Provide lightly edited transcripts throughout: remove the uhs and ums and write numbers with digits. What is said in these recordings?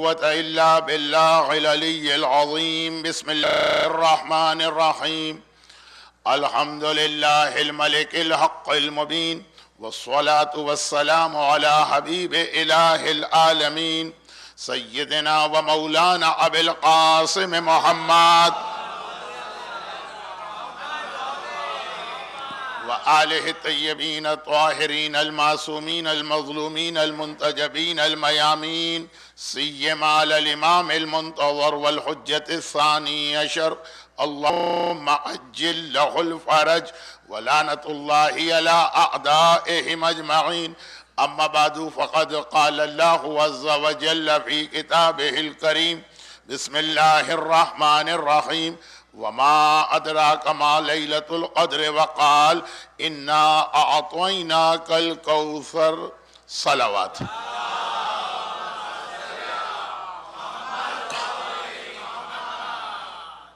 قوة إلا بالله العلي العظيم. بسم الله الرحمن الرحيم. الحمد لله الملك الحق المبين، والصلاة والسلام على حبيب إله العالمين سيدنا ومولانا أبي القاسم محمد وآله الطيبين الطاهرين المعصومين المظلومين المنتجبين الميامين، سيما على الإمام المنتظر والحجة الثاني عشر، اللهم عجل له الفرج ولعنة الله على أعدائهم أجمعين. أما بعد، فقد قال الله عز وجل في كتابه الكريم: بسم الله الرحمن الرحيم. وما أدراك ما ليلة القدر، وقال إنا أعطيناك الكوثر. صلوات.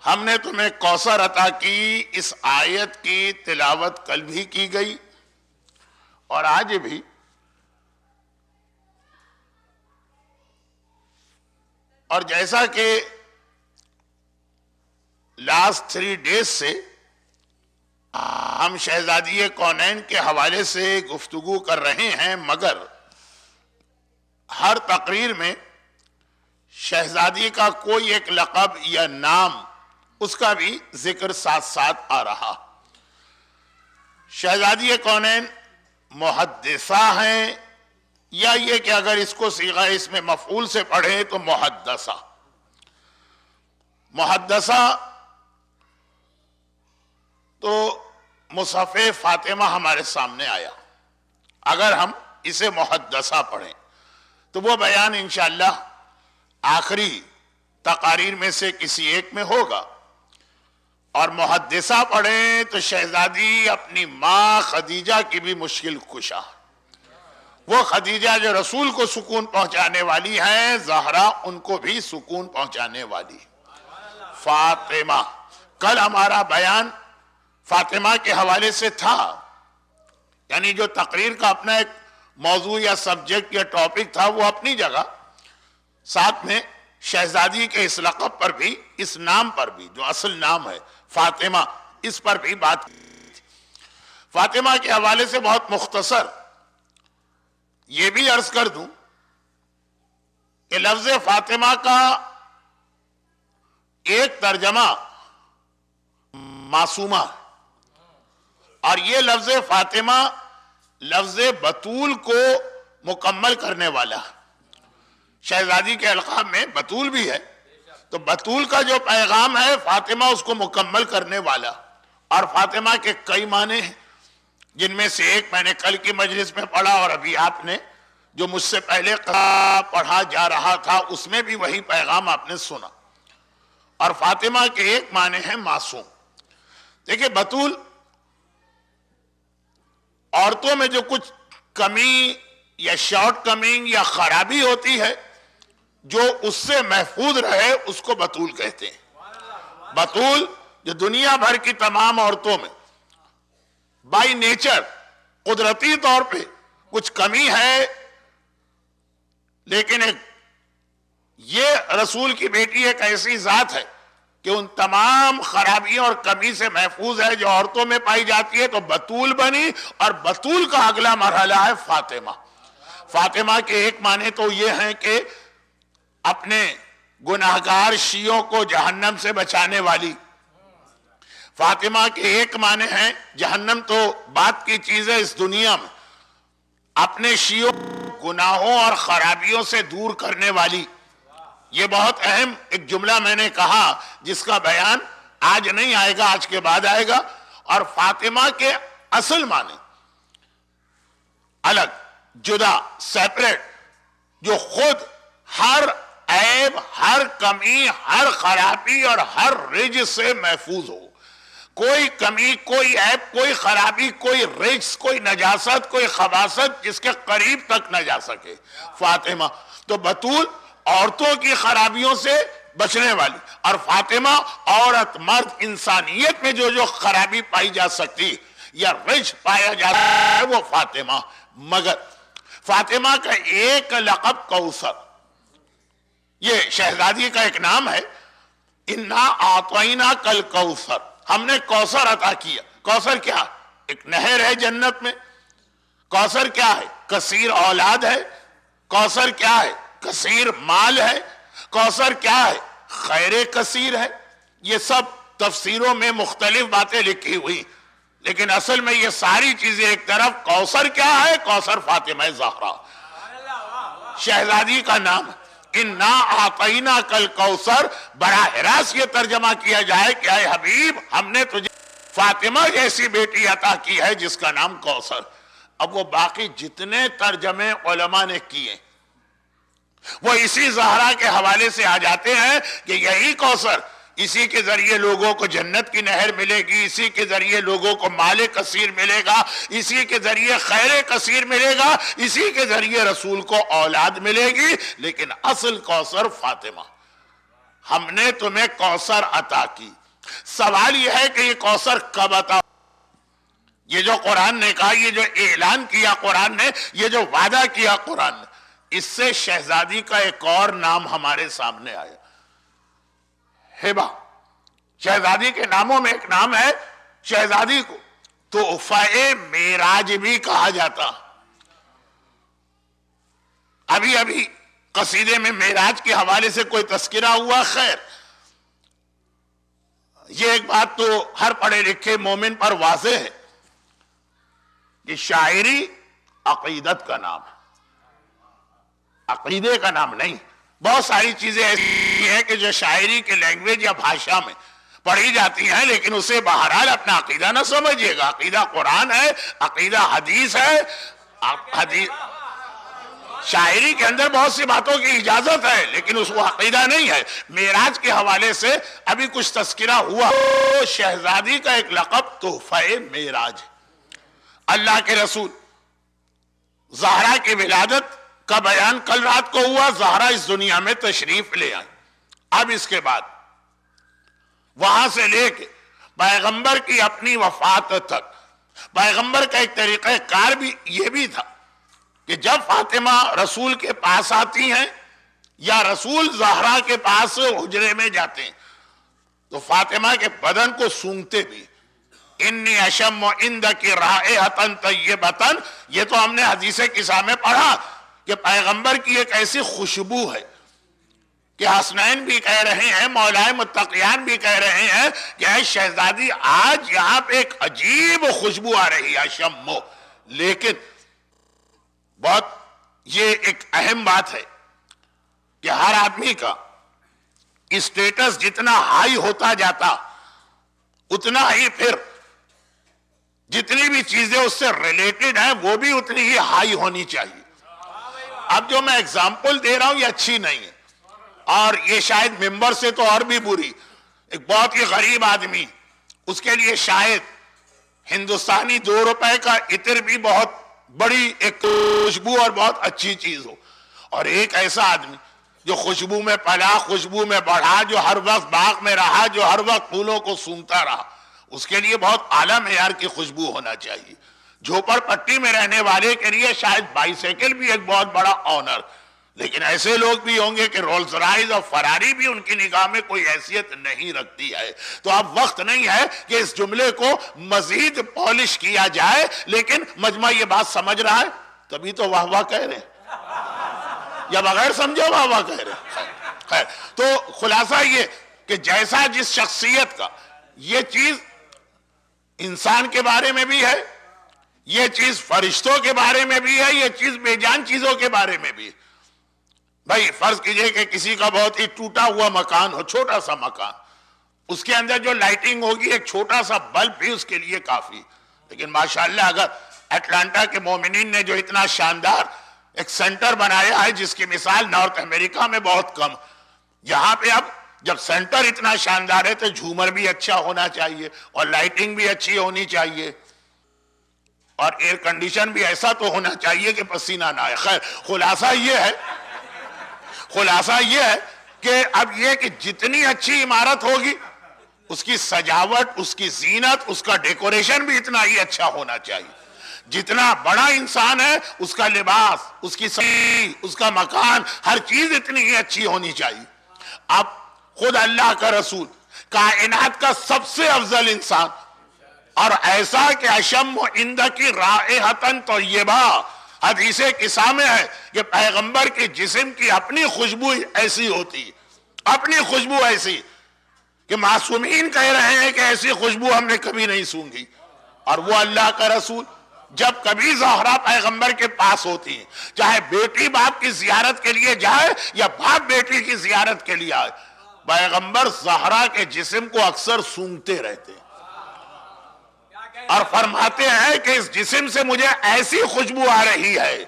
ہم نے تمہیں کوثر عطا کی، اس آیت کی تلاوت کل بھی کی گئی اور آج بھی. اور جیسا کہ لاسٹ 3 days سے ہم شہزادی کونین کے حوالے سے گفتگو کر رہے ہیں، مگر ہر تقریر میں شہزادی کا کوئی ایک لقب یا نام، اس کا بھی ذکر ساتھ ساتھ آ رہا. شہزادی کونین محدثہ ہیں، یا یہ کہ اگر اس کو صیغہ اس میں مفعول سے پڑھیں تو محدثہ. محدثہ تو مصحف فاطمہ ہمارے سامنے آیا، اگر ہم اسے محدثہ پڑھیں تو وہ بیان انشاءاللہ آخری تقاریر میں سے کسی ایک میں ہوگا. اور محدثہ پڑھیں تو شہزادی اپنی ماں خدیجہ کی بھی مشکل کشا، وہ خدیجہ جو رسول کو سکون پہنچانے والی ہیں، زہرا ان کو بھی سکون پہنچانے والی. فاطمہ، کل ہمارا بیان فاطمہ کے حوالے سے تھا، یعنی جو تقریر کا اپنا ایک موضوع یا سبجیکٹ یا ٹاپک تھا وہ اپنی جگہ، ساتھ میں شہزادی کے اس لقب پر بھی، اس نام پر بھی جو اصل نام ہے فاطمہ، اس پر بھی بات کی تھی. فاطمہ کے حوالے سے بہت مختصر یہ بھی عرض کر دوں کہ لفظ فاطمہ کا ایک ترجمہ معصومہ، اور یہ لفظ فاطمہ لفظ بطول کو مکمل کرنے والا. شہزادی کے القاب میں بطول بھی ہے، تو بطول کا جو پیغام ہے فاطمہ اس کو مکمل کرنے والا. اور فاطمہ کے کئی معنی ہیں، جن میں سے ایک میں نے کل کی مجلس میں پڑھا، اور ابھی آپ نے جو مجھ سے پہلے پڑھا جا رہا تھا اس میں بھی وہی پیغام آپ نے سنا. اور فاطمہ کے ایک معنی ہے معصوم. دیکھیں، بطول عورتوں میں جو کچھ کمی یا شارٹ کمنگ یا خرابی ہوتی ہے، جو اس سے محفوظ رہے، اس کو بطول کہتے ہیں. بطول جو دنیا بھر کی تمام عورتوں میں بائی نیچر قدرتی طور پہ کچھ کمی ہے، لیکن یہ رسول کی بیٹی ایک ایسی ذات ہے کہ ان تمام خرابیوں اور کمی سے محفوظ ہے جو عورتوں میں پائی جاتی ہے، تو بطول بنی. اور بطول کا اگلا مرحلہ ہے فاطمہ. فاطمہ کے ایک معنی تو یہ ہیں کہ اپنے گناہگار شیعوں کو جہنم سے بچانے والی. فاطمہ کے ایک معنی ہیں، جہنم تو بات کی چیز ہے اس دنیا میں، اپنے شیعوں گناہوں اور خرابیوں سے دور کرنے والی. یہ بہت اہم ایک جملہ میں نے کہا، جس کا بیان آج نہیں آئے گا، آج کے بعد آئے گا. اور فاطمہ کے اصل معنی الگ، جدا، سیپریٹ، جو خود ہر عیب، ہر کمی، ہر خرابی اور ہر رجس سے محفوظ ہو. کوئی کمی، کوئی عیب، کوئی خرابی، کوئی رجس، کوئی نجاست، کوئی خباثت جس کے قریب تک نہ جا سکے. فاطمہ تو بطول عورتوں کی خرابیوں سے بچنے والی، اور فاطمہ عورت، مرد، انسانیت میں جو خرابی پائی جا سکتی یا رجس پایا جاتا ہے وہ فاطمہ. مگر فاطمہ کا ایک لقب کوثر، شہزادی کا ایک نام ہے انا اعطینا کل کوثر، ہم نے کوثر عطا کیا۔ کوثر کیا؟ ایک نہر ہے جنت میں۔ کوثر کیا ہے؟ کثیر اولاد ہے۔ کوثر کیا ہے؟ کثیر مال ہے۔ کوثر کیا ہے؟ خیر کثیر ہے۔ یہ سب تفسیروں میں مختلف باتیں لکھی ہوئی، لیکن اصل میں یہ ساری چیزیں ایک طرف۔ کوثر کیا ہے؟ کوثر فاطمہ زہرا شہزادی کا نام۔ انا اعطینا کل کوثر، براہ راست یہ ترجمہ کیا جائے کہ اے حبیب ہم نے تجھے فاطمہ جیسی بیٹی عطا کی ہے جس کا نام کوثر۔ اب وہ باقی جتنے ترجمے علماء نے کیے وہ اسی زہرا کے حوالے سے آ جاتے ہیں کہ یہی کوثر، اسی کے ذریعے لوگوں کو جنت کی نہر ملے گی، اسی کے ذریعے لوگوں کو مال کثیر ملے گا، اسی کے ذریعے خیر کثیر ملے گا، اسی کے ذریعے رسول کو اولاد ملے گی۔ لیکن اصل کوثر فاطمہ، ہم نے تمہیں کوثر عطا کی۔ سوال یہ ہے کہ یہ کوثر کب عطا؟ یہ جو قرآن نے کہا، یہ جو اعلان کیا قرآن نے، یہ جو وعدہ کیا قرآن نے، اس سے شہزادی کا ایک اور نام ہمارے سامنے آیا، ہبہ۔ شہزادی کے ناموں میں ایک نام ہے، شہزادی کو تحفہ معراج بھی کہا جاتا۔ ابھی قصیدے میں معراج کے حوالے سے کوئی تذکرہ ہوا، خیر یہ ایک بات تو ہر پڑھے لکھے مومن پر واضح ہے کہ شاعری عقیدت کا نام ہے، عقیدے کا نام نہیں۔ بہت ساری چیزیں ایسی ہیں کہ جو شاعری کے لینگویج یا بھاشا میں پڑھی جاتی ہیں، لیکن اسے بہرحال اپنا عقیدہ نہ سمجھیے گا۔ عقیدہ قرآن ہے، عقیدہ حدیث ہے۔ شاعری کے اندر بہت سی باتوں کی اجازت ہے، لیکن اس کو عقیدہ نہیں ہے۔ معراج کے حوالے سے ابھی کچھ تذکرہ ہوا۔ شہزادی کا ایک لقب تحفہ معراج ہے۔ اللہ کے رسول زہرا کی ولادت کا بیان کل رات کو ہوا، زہرا اس دنیا میں تشریف لے آئی۔ اب اس کے بعد وہاں سے لے کے پیغمبر کی اپنی وفات تک پیغمبر کا ایک طریقہ کار بھی یہ بھی تھا کہ جب فاطمہ رسول کے پاس آتی ہیں یا رسول زہرا کے پاس حجرے میں جاتے ہیں تو فاطمہ کے بدن کو سونگھتے بھی۔ انی اشم عندک رائحۃ طیبۃ، یہ تو ہم نے حدیث قصہ میں پڑھا کہ پیغمبر کی ایک ایسی خوشبو ہے کہ حسنین بھی کہہ رہے ہیں، مولائے متقیان بھی کہہ رہے ہیں کہ اے شہزادی آج یہاں پہ ایک عجیب خوشبو آ رہی ہے، شمو۔ لیکن بہت یہ ایک اہم بات ہے کہ ہر آدمی کا اسٹیٹس جتنا ہائی ہوتا جاتا اتنا ہی پھر جتنی بھی چیزیں اس سے ریلیٹڈ ہیں وہ بھی اتنی ہی ہائی ہونی چاہیے۔ اب جو میں اگزامپل دے رہا ہوں یہ اچھی نہیں ہے، اور یہ شاید ممبر سے تو اور بھی بری۔ ایک بہت ہی غریب آدمی، اس کے لیے شاید ہندوستانی 2 روپے کا عطر بھی بہت بڑی ایک خوشبو اور بہت اچھی چیز ہو، اور ایک ایسا آدمی جو خوشبو میں پلا، خوشبو میں بڑھا، جو ہر وقت باغ میں رہا، جو ہر وقت پھولوں کو سونگھتا رہا، اس کے لیے بہت اعلیٰ معیار کی خوشبو ہونا چاہیے۔ جھوپڑ پٹی میں رہنے والے کے لیے شاید بائیسیکل بھی ایک بہت بڑا آنر، لیکن ایسے لوگ بھی ہوں گے کہ رولز رائز اور فراری بھی ان کی نگاہ میں کوئی حیثیت نہیں رکھتی ہے۔ تو اب وقت نہیں ہے کہ اس جملے کو مزید پالش کیا جائے، لیکن مجمع یہ بات سمجھ رہا ہے، تبھی تو واہ واہ کہہ رہے ہیں، یا بغیر سمجھے واہ واہ کہہ رہے ہیں۔ خیر، تو خلاصہ یہ کہ جیسا جس شخصیت کا، یہ چیز انسان کے بارے میں بھی ہے، یہ چیز فرشتوں کے بارے میں بھی ہے، یہ چیز بے جان چیزوں کے بارے میں بھی ہے۔ بھائی فرض کیجئے کہ کسی کا بہت ہی ٹوٹا ہوا مکان ہو، چھوٹا سا مکان، اس کے اندر جو لائٹنگ ہوگی ایک چھوٹا سا بلب بھی اس کے لیے کافی، لیکن ماشاءاللہ اگر اٹلانٹا کے مومنین نے جو اتنا شاندار ایک سینٹر بنایا ہے جس کی مثال نارتھ امریکہ میں بہت کم، یہاں پہ اب جب سینٹر اتنا شاندار ہے تو جھومر بھی اچھا ہونا چاہیے اور لائٹنگ بھی اچھی ہونی چاہیے اور ایئر کنڈیشن بھی ایسا تو ہونا چاہیے کہ پسینہ نہ آئے۔ خیر، خلاصہ یہ ہے کہ اب یہ کہ جتنی اچھی عمارت ہوگی اس کی سجاوٹ، اس کی زینت، اس کا ڈیکوریشن بھی اتنا ہی اچھا ہونا چاہیے۔ جتنا بڑا انسان ہے اس کا لباس، اس کی سجاوٹ، اس کا مکان، ہر چیز اتنی ہی اچھی ہونی چاہیے۔ اب خود اللہ کا رسول کائنات کا سب سے افضل انسان اور ایسا کہ اشم عندکی رائحۃ طیبہ، حدیث قصہ میں ہے کہ پیغمبر کے جسم کی اپنی خوشبو ایسی ہوتی، اپنی خوشبو ایسی کہ معصومین کہہ رہے ہیں کہ ایسی خوشبو ہم نے کبھی نہیں سونگھی. اور وہ اللہ کا رسول جب کبھی زہرا پیغمبر کے پاس ہوتی ہیں، چاہے بیٹی باپ کی زیارت کے لیے جائے یا باپ بیٹی کی زیارت کے لیے آئے، پیغمبر زہرا کے جسم کو اکثر سونگتے رہتے ہیں اور فرماتے ہیں کہ اس جسم سے مجھے ایسی خوشبو آ رہی ہے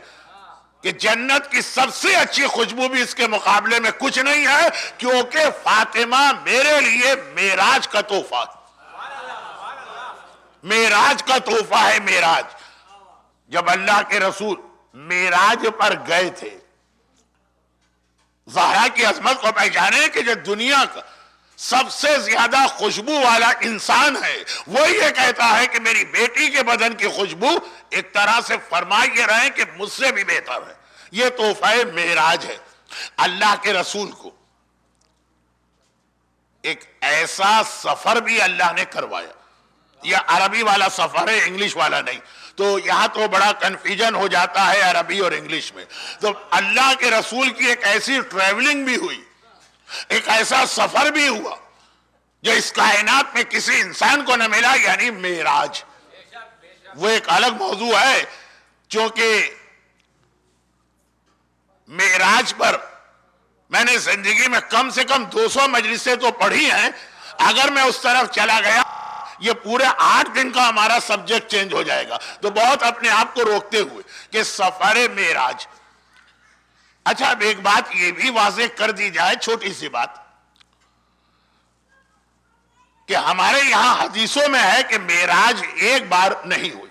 کہ جنت کی سب سے اچھی خوشبو بھی اس کے مقابلے میں کچھ نہیں ہے، کیونکہ فاطمہ میرے لیے معراج کا تحفہ، معراج کا تحفہ ہے. معراج جب اللہ کے رسول معراج پر گئے تھے، زہرا کی عظمت کو پہچانے کہ جو دنیا کا سب سے زیادہ خوشبو والا انسان ہے وہ یہ کہتا ہے کہ میری بیٹی کے بدن کی خوشبو ایک طرح سے فرما یہ رہے کہ مجھ سے بھی بہتر ہے. یہ تحفہ معراج ہے. اللہ کے رسول کو ایک ایسا سفر بھی اللہ نے کروایا، یہ عربی والا سفر ہے، انگلش والا نہیں. تو یہاں تو بڑا کنفیوژن ہو جاتا ہے عربی اور انگلش میں. تو اللہ کے رسول کی ایک ایسی ٹریولنگ بھی ہوئی، ایک ایسا سفر بھی ہوا جو اس کائنات میں کسی انسان کو نہ ملا، یعنی معراج. وہ ایک الگ موضوع ہے، چونکہ معراج پر میں نے زندگی میں کم سے کم 200 مجلسیں تو پڑھی ہیں. اگر میں اس طرف چلا گیا یہ پورے 8 دن کا ہمارا سبجیکٹ چینج ہو جائے گا. تو بہت اپنے آپ کو روکتے ہوئے کہ سفر معراج. اچھا اب ایک بات یہ بھی واضح کر دی جائے، چھوٹی سی بات، کہ ہمارے یہاں حدیثوں میں ہے کہ معراج ایک بار نہیں ہوئی،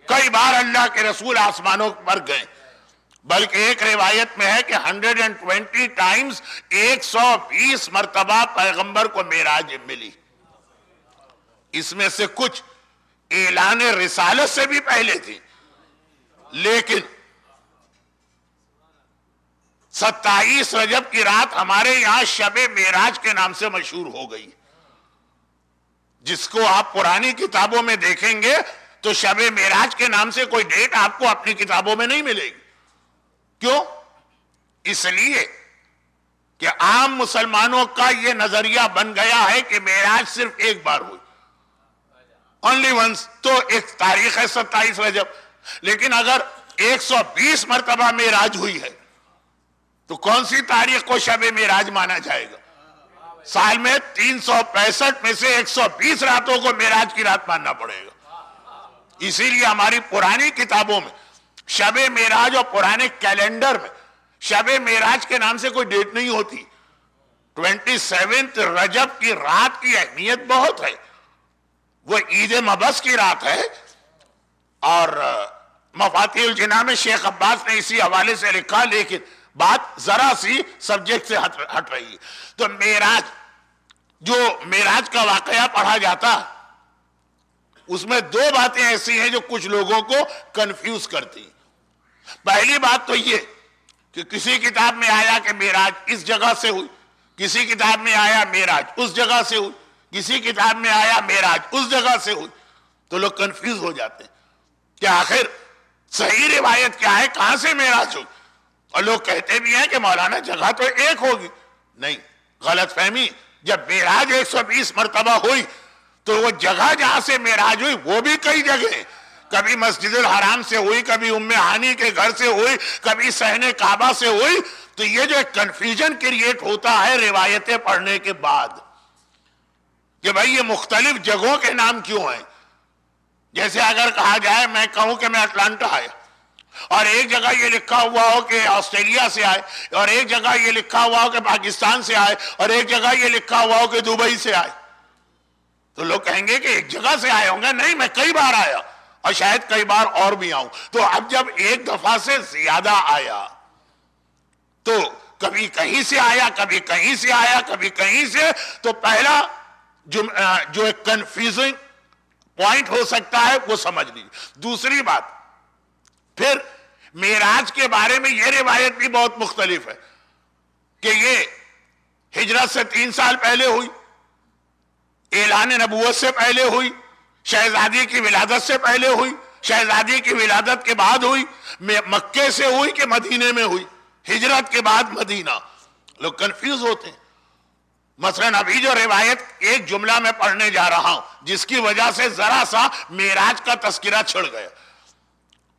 کئی بار اللہ کے رسول آسمانوں پر گئے، بلکہ ایک روایت میں ہے کہ 120 ٹائمز 120 مرتبہ پیغمبر کو معراج ملی. اس میں سے کچھ اعلان رسالت سے بھی پہلے تھی، لیکن 27 رجب کی رات ہمارے یہاں شب معراج کے نام سے مشہور ہو گئی، جس کو آپ پرانی کتابوں میں دیکھیں گے تو شب معراج کے نام سے کوئی ڈیٹ آپ کو اپنی کتابوں میں نہیں ملے گی. کیوں؟ اس لیے کہ عام مسلمانوں کا یہ نظریہ بن گیا ہے کہ معراج صرف ایک بار ہوئی، اونلی ونس. تو ایک تاریخ ہے 27 رجب، لیکن اگر 120 مرتبہ معراج ہوئی ہے تو کون سی تاریخ کو شب معراج مانا جائے گا؟ سال میں 365 میں سے 120 راتوں کو معراج کی رات ماننا پڑے گا. اسی لیے ہماری پرانی کتابوں میں شب معراج اور پرانے کیلنڈر میں شب معراج کے نام سے کوئی ڈیٹ نہیں ہوتی. 27 رجب کی رات کی اہمیت بہت ہے، وہ عید مبعث کی رات ہے. اور مفاتیح الجنان میں شیخ عباس نے اسی حوالے سے لکھا، لیکن بات ذرا سی سبجیکٹ سے ہٹ رہی ہے. تو معراج، جو معراج کا واقعہ پڑھا جاتا اس میں 2 باتیں ایسی ہیں جو کچھ لوگوں کو کنفیوز کرتی ہیں. پہلی بات تو یہ کہ کسی کتاب میں آیا کہ معراج اس جگہ سے ہوئی، کسی کتاب میں آیا معراج اس جگہ سے ہوئی، کسی کتاب میں آیا معراج اس جگہ سے ہوئی. تو لوگ کنفیوز ہو جاتے ہیں کہ آخر صحیح روایت کیا ہے، کہاں سے معراج ہوئی. اور لوگ کہتے بھی ہیں کہ مولانا جگہ تو ایک ہوگی. نہیں، غلط فہمی. جب معراج 120 مرتبہ ہوئی تو وہ جگہ جہاں سے معراج ہوئی وہ بھی کئی جگہ، کبھی مسجد الحرام سے ہوئی، کبھی ام ہانی کے گھر سے ہوئی، کبھی صحن کعبہ سے ہوئی. تو یہ جو ایک کنفیوژن کریٹ ہوتا ہے روایتیں پڑھنے کے بعد کہ بھائی یہ مختلف جگہوں کے نام کیوں ہیں. جیسے اگر کہا جائے، میں کہوں کہ میں اٹلانٹا آیا اور ایک جگہ یہ لکھا ہوا ہو کہ آسٹریلیا سے آئے، اور ایک جگہ یہ لکھا ہوا ہو کہ پاکستان سے آئے، اور ایک جگہ یہ لکھا ہوا ہو کہ دبئی سے آئے، تو لوگ کہیں گے کہ ایک جگہ سے آئے ہوں گے. نہیں، میں کئی بار آیا اور شاید کئی بار اور بھی آؤں. تو اب جب ایک دفعہ سے زیادہ آیا تو کبھی کہیں سے آیا، کبھی کہیں سے آیا، کبھی کہیں سے، تو پہلا جو ایک کنفیوزنگ پوائنٹ ہو سکتا ہے وہ سمجھ لیجیے. دوسری بات، پھر معراج کے بارے میں یہ روایت بھی بہت مختلف ہے کہ یہ ہجرت سے 3 سال پہلے ہوئی، اعلان نبوت سے پہلے ہوئی، شہزادی کی ولادت سے پہلے ہوئی، شہزادی کی ولادت کے بعد ہوئی، مکے سے ہوئی کہ مدینے میں ہوئی، ہجرت کے بعد مدینہ. لوگ کنفیوز ہوتے ہیں. مثلا ابھی جو روایت ایک جملہ میں پڑھنے جا رہا ہوں جس کی وجہ سے ذرا سا معراج کا تذکرہ چھڑ گیا،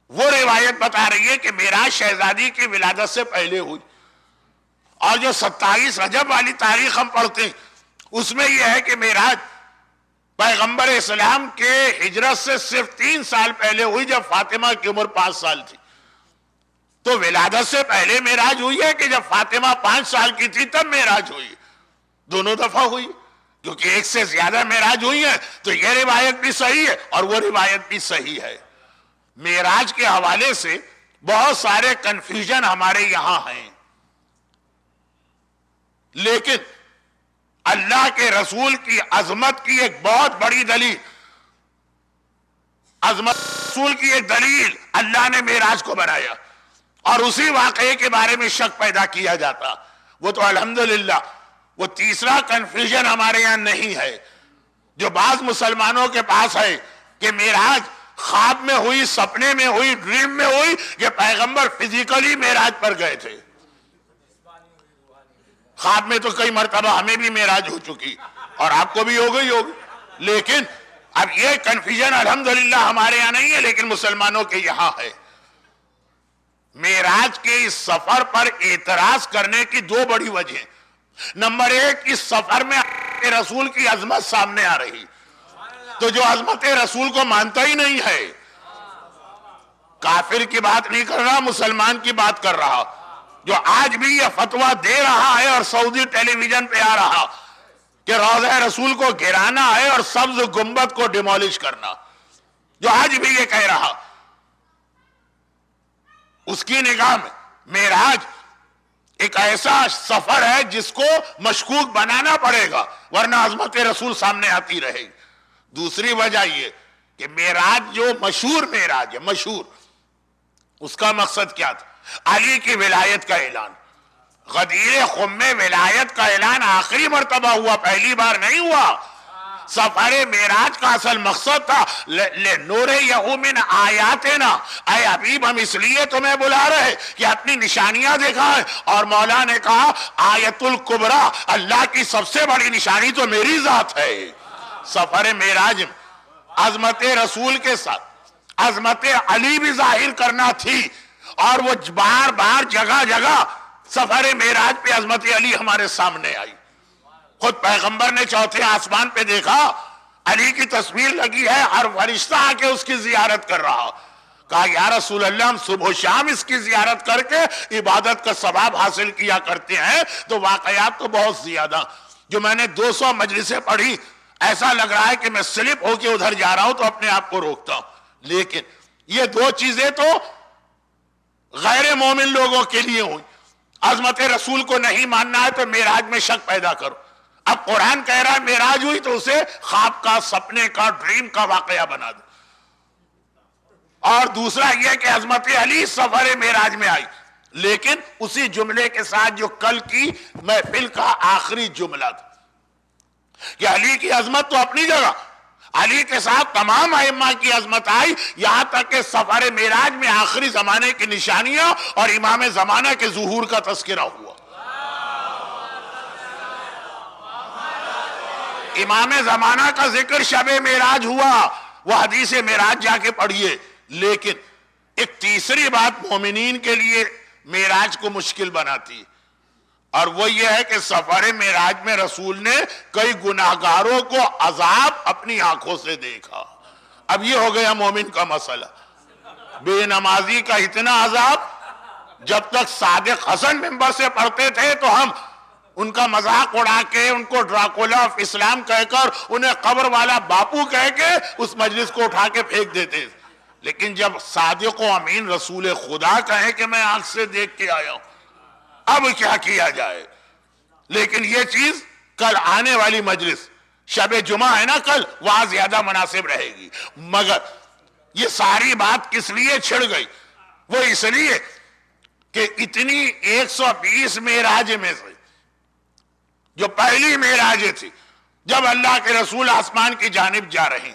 وہ روایت بتا رہی ہے کہ معراج شہزادی کی ولادت سے پہلے ہوئی. اور جو 27 رجب والی تاریخ ہم پڑھتے ہیں اس میں یہ ہے کہ معراج پیغمبر اسلام کے ہجرت سے صرف 3 سال پہلے ہوئی جب فاطمہ کی عمر 5 سال تھی. تو ولادت سے پہلے معراج ہوئی ہے کہ جب فاطمہ 5 سال کی تھی تب معراج ہوئی. دونوں دفعہ ہوئی، کیونکہ ایک سے زیادہ معراج ہوئی ہے. تو یہ روایت بھی صحیح ہے اور وہ روایت بھی صحیح ہے. معراج کے حوالے سے بہت سارے کنفیوژن ہمارے یہاں ہیں، لیکن اللہ کے رسول کی عظمت کی ایک بہت بڑی دلیل، عظمت رسول کی ایک دلیل اللہ نے معراج کو بنایا، اور اسی واقعے کے بارے میں شک پیدا کیا جاتا. وہ تو الحمدللہ وہ تیسرا کنفیوژن ہمارے یہاں نہیں ہے جو بعض مسلمانوں کے پاس ہے کہ معراج خواب میں ہوئی، سپنے میں ہوئی، ڈریم میں ہوئی، کہ پیغمبر فزیکلی معراج پر گئے تھے. خواب میں تو کئی مرتبہ ہمیں بھی معراج ہو چکی اور آپ کو بھی ہو گئی ہوگی، لیکن اب یہ کنفیوژن الحمدللہ ہمارے یہاں نہیں ہے لیکن مسلمانوں کے یہاں ہے. معراج کے اس سفر پر اعتراض کرنے کی 2 بڑی وجہ. نمبر 1، اس سفر میں رسول کی عظمت سامنے آ رہی، تو جو عظمت رسول کو مانتا ہی نہیں ہے، کافر کی بات نہیں کر رہا، مسلمان کی بات کر رہا، جو آج بھی یہ فتویٰ دے رہا ہے اور سعودی ٹیلی ویژن پہ آ رہا کہ روضہ رسول کو گرانا ہے اور سبز گنبد کو ڈیمولش کرنا، جو آج بھی یہ کہہ رہا، اس کی نگاہ میں معراج ایک ایسا سفر ہے جس کو مشکوک بنانا پڑے گا ورنہ عظمت رسول سامنے آتی رہے گی. دوسری وجہ یہ کہ معراج جو مشہور معراج ہے، مشہور، اس کا مقصد کیا تھا؟ علی کی ولایت کا اعلان. غدیر خم میں ولایت کا اعلان آخری مرتبہ ہوا، پہلی بار نہیں ہوا. سفر معراج کا اصل مقصد تھا لِنُرِيَهُ مِنْ آیاتنا، اے حبیب ہم اس لیے تمہیں بلا رہے کہ اپنی نشانیاں دکھائیں. اور مولا نے کہا آیت الکبریٰ، اللہ کی سب سے بڑی نشانی تو میری ذات ہے. سفر معراج میں عظمت رسول کے ساتھ عظمت علی بھی ظاہر کرنا تھی، اور وہ بار بار جگہ جگہ سفر معراج پہ عظمت علی ہمارے سامنے آئی. خود پیغمبر نے 4تھے آسمان پہ دیکھا علی کی تصویر لگی ہے، ہر فرشتہ آ کے اس کی زیارت کر رہا. کہا یا رسول اللہ ہم صبح و شام اس کی زیارت کر کے عبادت کا ثواب حاصل کیا کرتے ہیں. تو واقعات تو بہت زیادہ، جو میں نے 200 مجلسیں پڑھی، ایسا لگ رہا ہے کہ میں سلپ ہو کے ادھر جا رہا ہوں تو اپنے آپ کو روکتا ہوں. لیکن یہ 2 چیزیں تو غیر مومن لوگوں کے لیے ہوئی. عظمت رسول کو نہیں ماننا ہے تو معراج میں شک پیدا کرو. اب قرآن کہہ رہا ہے معراج ہوئی تو اسے خواب کا، سپنے کا، ڈریم کا واقعہ بنا دو. اور دوسرا یہ کہ عظمت علی سفر معراج میں آئی، لیکن اسی جملے کے ساتھ جو کل کی محفل کا آخری جملہ تھا کہ علی کی عظمت تو اپنی جگہ، علی کے ساتھ تمام ائمہ کی عظمت آئی، یہاں تک کہ سفر معراج میں آخری زمانے کی نشانیاں اور امام زمانہ کے ظہور کا تذکرہ ہوا. امام زمانہ کا ذکر شب معراج ہوا، وہ حدیث معراج جا کے پڑھیے. لیکن ایک تیسری بات مومنین کے لیے معراج کو مشکل بناتی، اور وہ یہ ہے کہ سفر معراج میں رسول نے کئی گناہگاروں کو عذاب اپنی آنکھوں سے دیکھا. اب یہ ہو گیا مومن کا مسئلہ. بے نمازی کا اتنا عذاب، جب تک صادق حسن ممبر سے پڑھتے تھے تو ہم ان کا مذاق اڑا کے، ان کو ڈراکولا آف اسلام کہہ کر، انہیں قبر والا باپو کہہ کے اس مجلس کو اٹھا کے پھینک دیتے. لیکن جب صادق و امین رسول خدا کہے کہ میں آنکھ سے دیکھ کے آیا ہوں، اب کیا کیا جائے. لیکن یہ چیز کل آنے والی مجلس شب جمعہ ہے نا کل، وہاں زیادہ مناسب رہے گی. مگر یہ ساری بات کس لیے چھڑ گئی؟ وہ اس لیے کہ اتنی 120 معراج میں سے جو پہلی معراج تھی، جب اللہ کے رسول آسمان کی جانب جا رہے ہیں،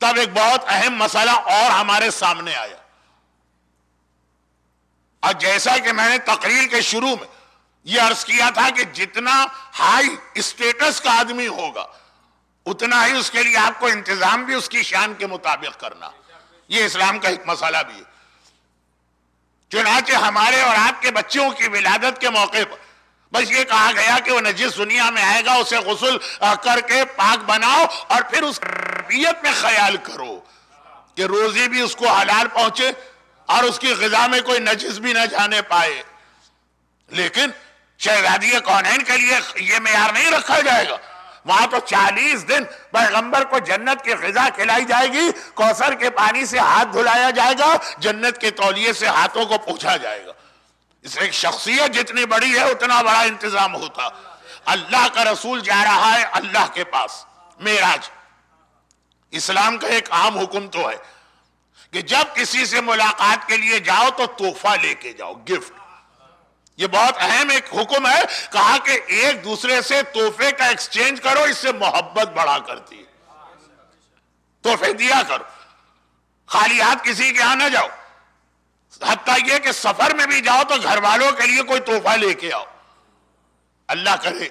تب ایک بہت اہم مسئلہ اور ہمارے سامنے آیا. اور جیسا کہ میں نے تقریر کے شروع میں یہ عرض کیا تھا کہ جتنا ہائی اسٹیٹس کا آدمی ہوگا اتنا ہی اس کے لیے آپ کو انتظام بھی اس کی شان کے مطابق کرنا. یہ اسلام کا ایک مسئلہ بھی ہے. چنانچہ ہمارے اور آپ کے بچوں کی ولادت کے موقع پر بس یہ کہا گیا کہ وہ نجس دنیا میں آئے گا، اسے غسل کر کے پاک بناؤ اور پھر اس تربیت میں خیال کرو کہ روزی بھی اس کو حلال پہنچے اور اس کی غذا میں کوئی نجس بھی نہ جانے پائے. لیکن شہزادی کونین کے لیے یہ معیار نہیں رکھا جائے گا. وہاں تو 40 دن پیغمبر کو جنت کی غذا کھلائی جائے گی، کوثر کے پانی سے ہاتھ دھلایا جائے گا، جنت کے تولیے سے ہاتھوں کو پوچھا جائے گا. اس ایک شخصیت جتنی بڑی ہے اتنا بڑا انتظام ہوتا. اللہ کا رسول جا رہا ہے اللہ کے پاس معراج. اسلام کا ایک عام حکم تو ہے کہ جب کسی سے ملاقات کے لیے جاؤ تو تحفہ لے کے جاؤ، گفٹ. یہ بہت اہم ایک حکم ہے. کہا کہ ایک دوسرے سے تحفے کا ایکسچینج کرو، اس سے محبت بڑھا کرتی ہے. تحفے دیا کرو، خالی ہاتھ کسی کے یہاں نہ جاؤ. حتیٰ یہ کہ سفر میں بھی جاؤ تو گھر والوں کے لیے کوئی تحفہ لے کے آؤ. اللہ کرے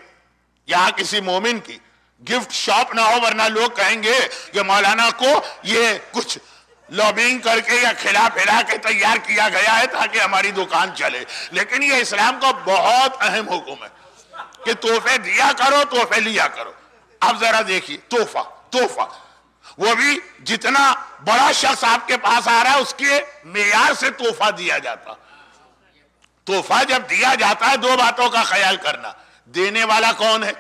یہاں کسی مومن کی گفٹ شاپ نہ ہو، ورنہ لوگ کہیں گے کہ مولانا کو یہ کچھ لابنگ کر کے یا کھلا پھلا کے تیار کیا گیا ہے تاکہ ہماری دکان چلے. لیکن یہ اسلام کا بہت اہم حکم ہے کہ تحفے دیا کرو، تحفے لیا کرو. اب ذرا دیکھیے تحفہ وہ بھی جتنا بڑا شخص آپ کے پاس آ رہا ہے اس کے معیار سے تحفہ دیا جاتا. تحفہ جب دیا جاتا ہے دو باتوں کا خیال کرنا. دینے والا کون ہے؟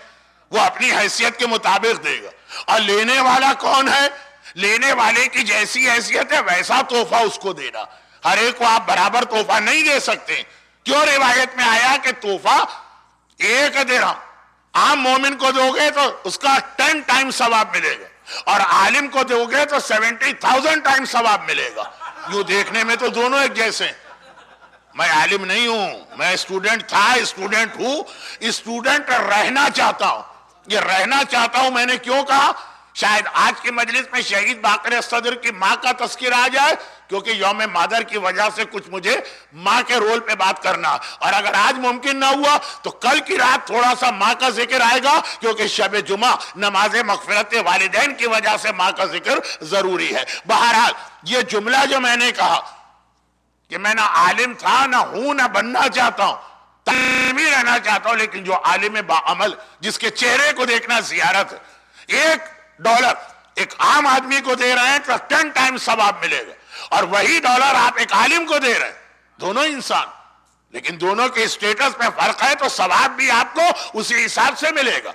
وہ اپنی حیثیت کے مطابق دے گا. اور لینے والا کون ہے؟ لینے والے کی جیسی حیثیت ہے ویسا تحفہ اس کو دینا. ہر ایک کو آپ برابر تحفہ نہیں دے سکتے. کیوں روایت میں آیا کہ تحفہ 1 درہم عام مومن کو دو گے تو اس کا 10 ٹائم ثواب ملے گا، اور عالم کو دو گے تو 70,000 ٹائم ثواب ملے گا. یوں دیکھنے میں تو دونوں ایک جیسے ہیں. میں عالم نہیں ہوں، میں اسٹوڈنٹ تھا، اسٹوڈنٹ ہوں، اسٹوڈنٹ رہنا چاہتا ہوں. یہ رہنا چاہتا ہوں میں نے کیوں کہا؟ شاید آج کی مجلس میں شہید باقر صدر کی ماں کا تذکرہ آ جائے، کیونکہ یوم مادر کی وجہ سے کچھ مجھے ماں کے رول پہ بات کرنا، اور اگر آج ممکن نہ ہوا تو کل کی رات تھوڑا سا ماں کا ذکر آئے گا، کیونکہ شب جمعہ نماز مغفرت والدین کی وجہ سے ماں کا ذکر ضروری ہے. بہرحال یہ جملہ جو میں نے کہا کہ میں نہ عالم تھا، نہ ہوں، نہ بننا چاہتا ہوں، تعلیمی رہنا چاہتا ہوں، لیکن جو عالم باعمل جس کے چہرے کو دیکھنا زیارت ہے، $1 ایک عام آدمی کو دے رہے ہیں تو 10 ٹائم ثواب ملے گا، اور وہی ڈالر آپ ایک عالم کو دے رہے ہیں. دونوں انسان، لیکن دونوں کے اسٹیٹس میں فرق ہے تو ثواب بھی آپ کو اسی حساب سے ملے گا.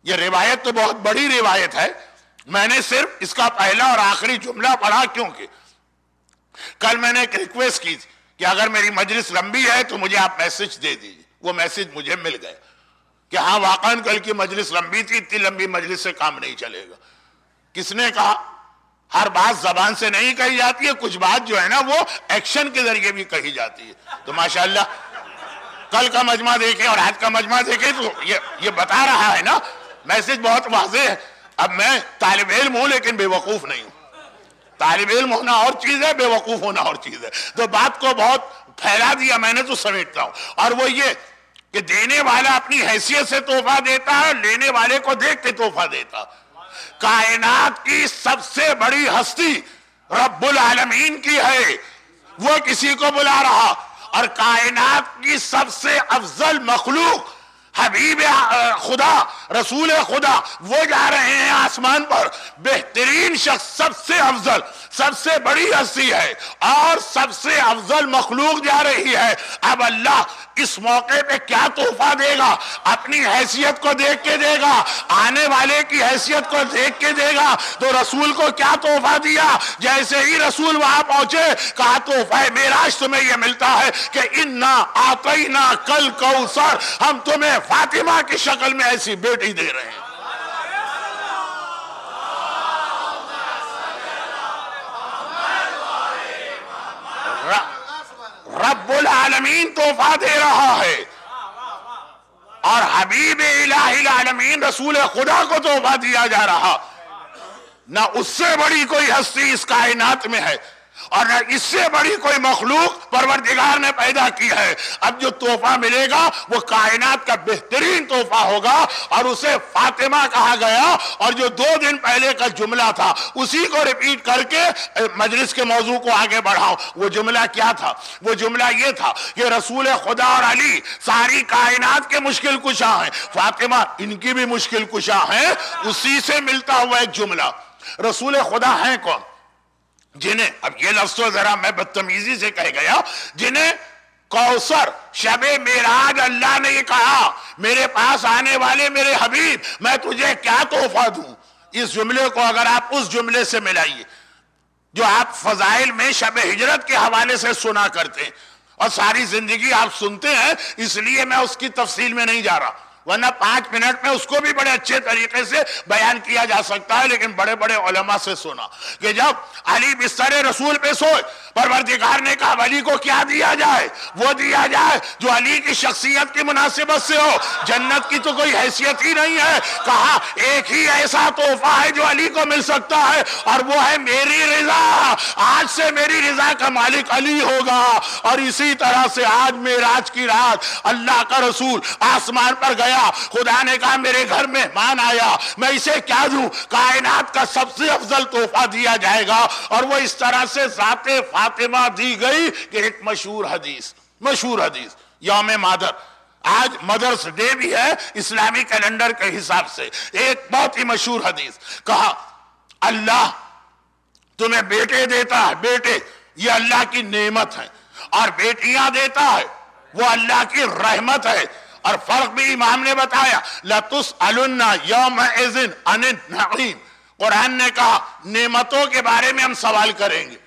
یہ روایت تو بہت بڑی روایت ہے. میں نے صرف اس کا پہلا اور آخری جملہ پڑھا کیونکہ کل میں نے ایک ریکویسٹ کی تھی کہ اگر میری مجلس لمبی ہے تو مجھے آپ میسج دے دیجیے. وہ میسج مجھے مل گیا کہ ہاں واقعاً کل کی مجلس لمبی تھی، اتنی لمبی مجلس سے کام نہیں چلے گا. کس نے کہا؟ ہر بات زبان سے نہیں کہی جاتی ہے، کچھ بات جو ہے نا وہ ایکشن کے ذریعے بھی کہی جاتی ہے. تو ماشاءاللہ کل کا مجمع دیکھیں اور آج کا مجمع دیکھیں تو یہ بتا رہا ہے نا، میسج بہت واضح ہے. اب میں طالب علم ہوں لیکن بے وقوف نہیں ہوں. طالب علم ہونا اور چیز ہے، بے وقوف ہونا اور چیز ہے. تو بات کو بہت پھیلا دیا میں نے تو سمیٹتا ہوں. اور وہ یہ کہ دینے والا اپنی حیثیت سے تحفہ دیتا ہے، لینے والے کو دیکھ کے تحفہ دیتا. کائنات کی سب سے بڑی ہستی رب العالمین کی ہے، وہ کسی کو بلا رہا، اور کائنات کی سب سے افضل مخلوق حبیب خدا رسول خدا وہ جا رہے ہیں آسمان پر. بہترین شخص، سب سے افضل، سب سے بڑی ہستی ہے اور سب سے افضل مخلوق جا رہی ہے. اب اللہ اس موقع پہ کیا تحفہ دے گا؟ اپنی حیثیت کو دیکھ کے دے گا، آنے والے کی حیثیت کو دیکھ کے دے گا. تو رسول کو کیا تحفہ دیا؟ جیسے ہی رسول وہاں پہنچے کہا تحفہ معراج تمہیں یہ ملتا ہے کہ انا اعطینا کل کوثر، ہم تمہیں فاطمہ کی شکل میں ایسی بیٹی دے رہے ہیں. رب العالمین تحفہ دے رہا ہے. اور حبیب الہ العالمین رسول خدا کو تحفہ دیا جا رہا، نہ اس سے بڑی کوئی ہستی اس کائنات میں ہے اور نہ اس سے بڑی کوئی مخلوق پروردگار نے پیدا کی ہے۔ اب جو تحفہ ملے گا وہ کائنات کا بہترین تحفہ ہوگا اور اسے فاطمہ کہا گیا۔ اور جو 2 دن پہلے کا جملہ تھا اسی کو ریپیٹ کر کے مجلس کے موضوع کو آگے بڑھاؤ۔ وہ جملہ کیا تھا؟ وہ جملہ یہ تھا کہ رسول خدا اور علی ساری کائنات کے مشکل کشا ہیں، فاطمہ ان کی بھی مشکل کشا ہیں۔ اسی سے ملتا ہوا ایک جملہ، رسول خدا ہیں کون؟ جنہیں، اب یہ لفظ تو ذرا میں بدتمیزی سے کہہ گیا، جنہیں کوثر شب معراج اللہ نے یہ کہا میرے پاس آنے والے میرے حبیب میں تجھے کیا تحفہ دوں۔ اس جملے کو اگر آپ اس جملے سے ملائیے جو آپ فضائل میں شب ہجرت کے حوالے سے سنا کرتے ہیں اور ساری زندگی آپ سنتے ہیں، اس لیے میں اس کی تفصیل میں نہیں جا رہا، ورنہ 5 منٹ میں اس کو بھی بڑے اچھے طریقے سے بیان کیا جا سکتا ہے، لیکن بڑے بڑے علماء سے سنا کہ جب علی بستر رسول پہ سوئے پروردگار نے کہا علی کو کیا دیا جائے؟ وہ دیا جائے جو علی کی شخصیت کی مناسبت سے ہو، جنت کی تو کوئی حیثیت ہی نہیں ہے۔ کہا ایک ہی ایسا تحفہ ہے جو علی کو مل سکتا ہے اور وہ ہے میری رضا، آج سے میری رضا کا مالک علی ہوگا۔ اور اسی طرح سے آج معراج کی رات اللہ کا رسول آسمان پر گیا، خدا نے کہا میرے گھر مہمان آیا، میں اسے کیا دوں؟ کائنات کا سب سے افضل تحفہ دیا جائے گا، اور وہ اس طرح سے ذات فاطمہ دی گئی کہ ایک مشہور حدیث یوم مادر، آج مدرس ڈے بھی ہے اسلامی کیلنڈر کے حساب سے، ایک بہت ہی مشہور حدیث، کہا اللہ تمہیں بیٹے دیتا ہے، بیٹے یہ اللہ کی نعمت ہے، اور بیٹیاں دیتا ہے وہ اللہ کی رحمت ہے۔ اور فرق بھی امام نے بتایا، لَتُسْأَلُنَّ يَوْمَئِذٍ عَنِ النَّعِيمِ، قرآن نے کہا نعمتوں کے بارے میں ہم سوال کریں گے،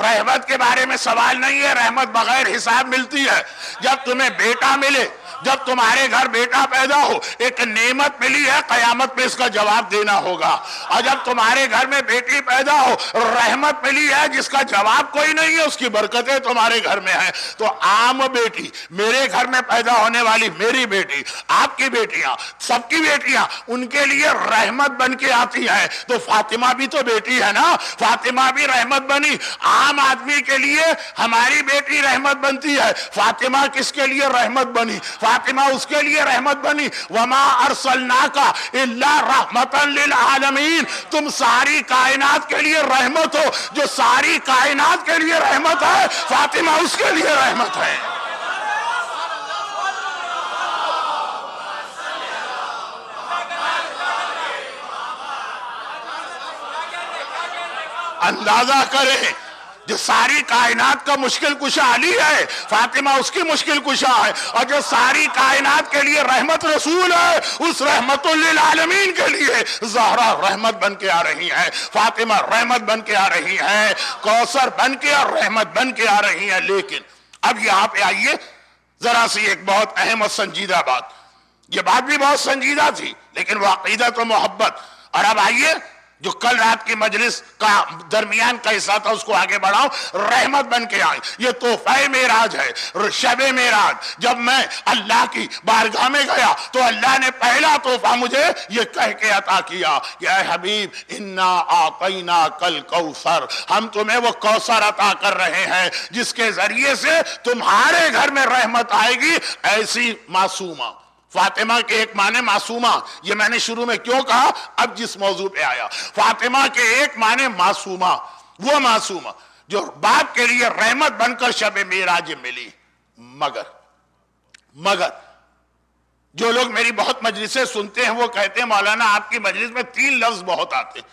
رحمت کے بارے میں سوال نہیں ہے، رحمت بغیر حساب ملتی ہے۔ جب تمہیں بیٹا ملے، جب تمہارے گھر بیٹا پیدا ہو، ایک نعمت ملی ہے، قیامت میں اس کا جواب دینا ہوگا۔ اور جب تمہارے گھر میں بیٹی پیدا ہو، رحمت ملی ہے جس کا جواب کوئی نہیں ہے، اس کی برکتیں تمہارے گھر میں ہیں۔ تو عام بیٹی، میرے گھر میں پیدا ہونے والی میری بیٹی، آپ کی بیٹیاں، سب کی بیٹیاں ان کے لیے رحمت بن کے آتی ہیں۔ تو فاطمہ بھی تو بیٹی ہے نا، فاطمہ بھی رحمت بنی۔ عام آدمی کے لیے ہماری بیٹی رحمت بنتی ہے، فاطمہ کس کے لیے رحمت بنی؟ فاطمہ اس کے لیے رحمت بنی، وما ارسلناک الا رحمتا للعالمین، تم ساری کائنات کے لیے رحمت ہو، جو ساری کائنات کے لیے رحمت ہے فاطمہ اس کے لیے رحمت ہے۔ اندازہ کریں، جو ساری کائنات کا مشکل کشا علی ہے، فاطمہ اس کی مشکل کشا ہے، اور جو ساری کائنات کے لیے رحمت رسول ہے، اس رحمت للعالمین کے لیے زہرا رحمت بن کے آ رہی ہے، فاطمہ رحمت بن کے آ رہی ہے، کوثر بن کے اور رحمت بن کے آ رہی ہے۔ لیکن اب یہاں پہ آئیے ذرا سی ایک بہت اہم اور سنجیدہ بات، یہ بات بھی بہت سنجیدہ تھی لیکن وہ عقیدت و محبت۔ اور اب آئیے جو کل رات کی مجلس کا درمیان کا حصہ تھا اس کو آگے بڑھاؤ، رحمت بن کے آئے، یہ تحفہ معراج ہے، شب معراج۔ جب میں اللہ کی بارگاہ میں گیا تو اللہ نے پہلا تحفہ مجھے یہ کہہ کے عطا کیا کہ اے حبیب انا اعطیناک الکوثر، ہم تمہیں وہ کوثر عطا کر رہے ہیں جس کے ذریعے سے تمہارے گھر میں رحمت آئے گی۔ ایسی معصومہ، فاطمہ کے ایک معنی معصومہ، یہ میں نے شروع میں کیوں کہا، اب جس موضوع پہ آیا، فاطمہ کے ایک معنی معصومہ، وہ معصومہ جو باپ کے لیے رحمت بن کر شب معراج ملی۔ مگر جو لوگ میری بہت مجلسیں سنتے ہیں وہ کہتے ہیں مولانا آپ کی مجلس میں 3 لفظ بہت آتے ہیں،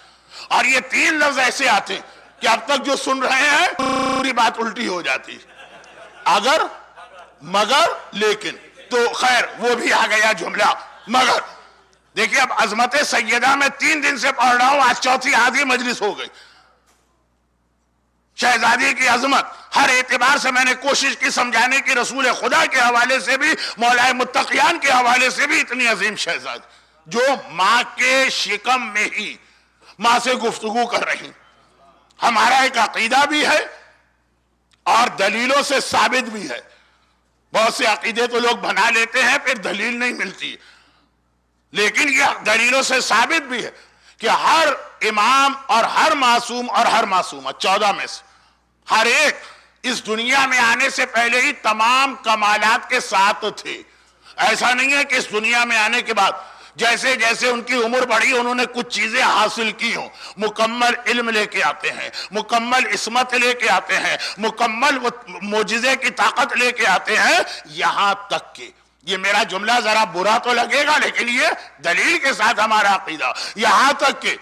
اور یہ 3 لفظ ایسے آتے ہیں کہ اب تک جو سن رہے ہیں پوری بات الٹی ہو جاتی، اگر، مگر، لیکن۔ تو خیر وہ بھی آ گیا جملہ مگر۔ دیکھیں اب عظمت سیدہ میں 3 دن سے پڑھ رہا ہوں، آج چوتھی آدھی مجلس ہو گئی۔ شہزادی کی عظمت ہر اعتبار سے میں نے کوشش کی سمجھانے کی، رسول خدا کے حوالے سے بھی، مولا متقیان کے حوالے سے بھی، اتنی عظیم شہزادی جو ماں کے شکم میں ہی ماں سے گفتگو کر رہی۔ ہمارا ایک عقیدہ بھی ہے اور دلیلوں سے ثابت بھی ہے، بہت سے عقیدے تو لوگ بنا لیتے ہیں پھر دلیل نہیں ملتی، لیکن یہ دلیلوں سے ثابت بھی ہے کہ ہر امام اور ہر معصوم اور ہر معصومہ 14 میں سے ہر ایک اس دنیا میں آنے سے پہلے ہی تمام کمالات کے ساتھ تھے۔ ایسا نہیں ہے کہ اس دنیا میں آنے کے بعد جیسے جیسے ان کی عمر بڑھی انہوں نے کچھ چیزیں حاصل کی ہوں، مکمل علم لے کے آتے ہیں، مکمل عصمت لے کے آتے ہیں، مکمل معجزے کی طاقت لے کے آتے ہیں، یہاں تک کہ یہ میرا جملہ ذرا برا تو لگے گا لیکن یہ دلیل کے ساتھ ہمارا عقیدہ، یہاں تک کہ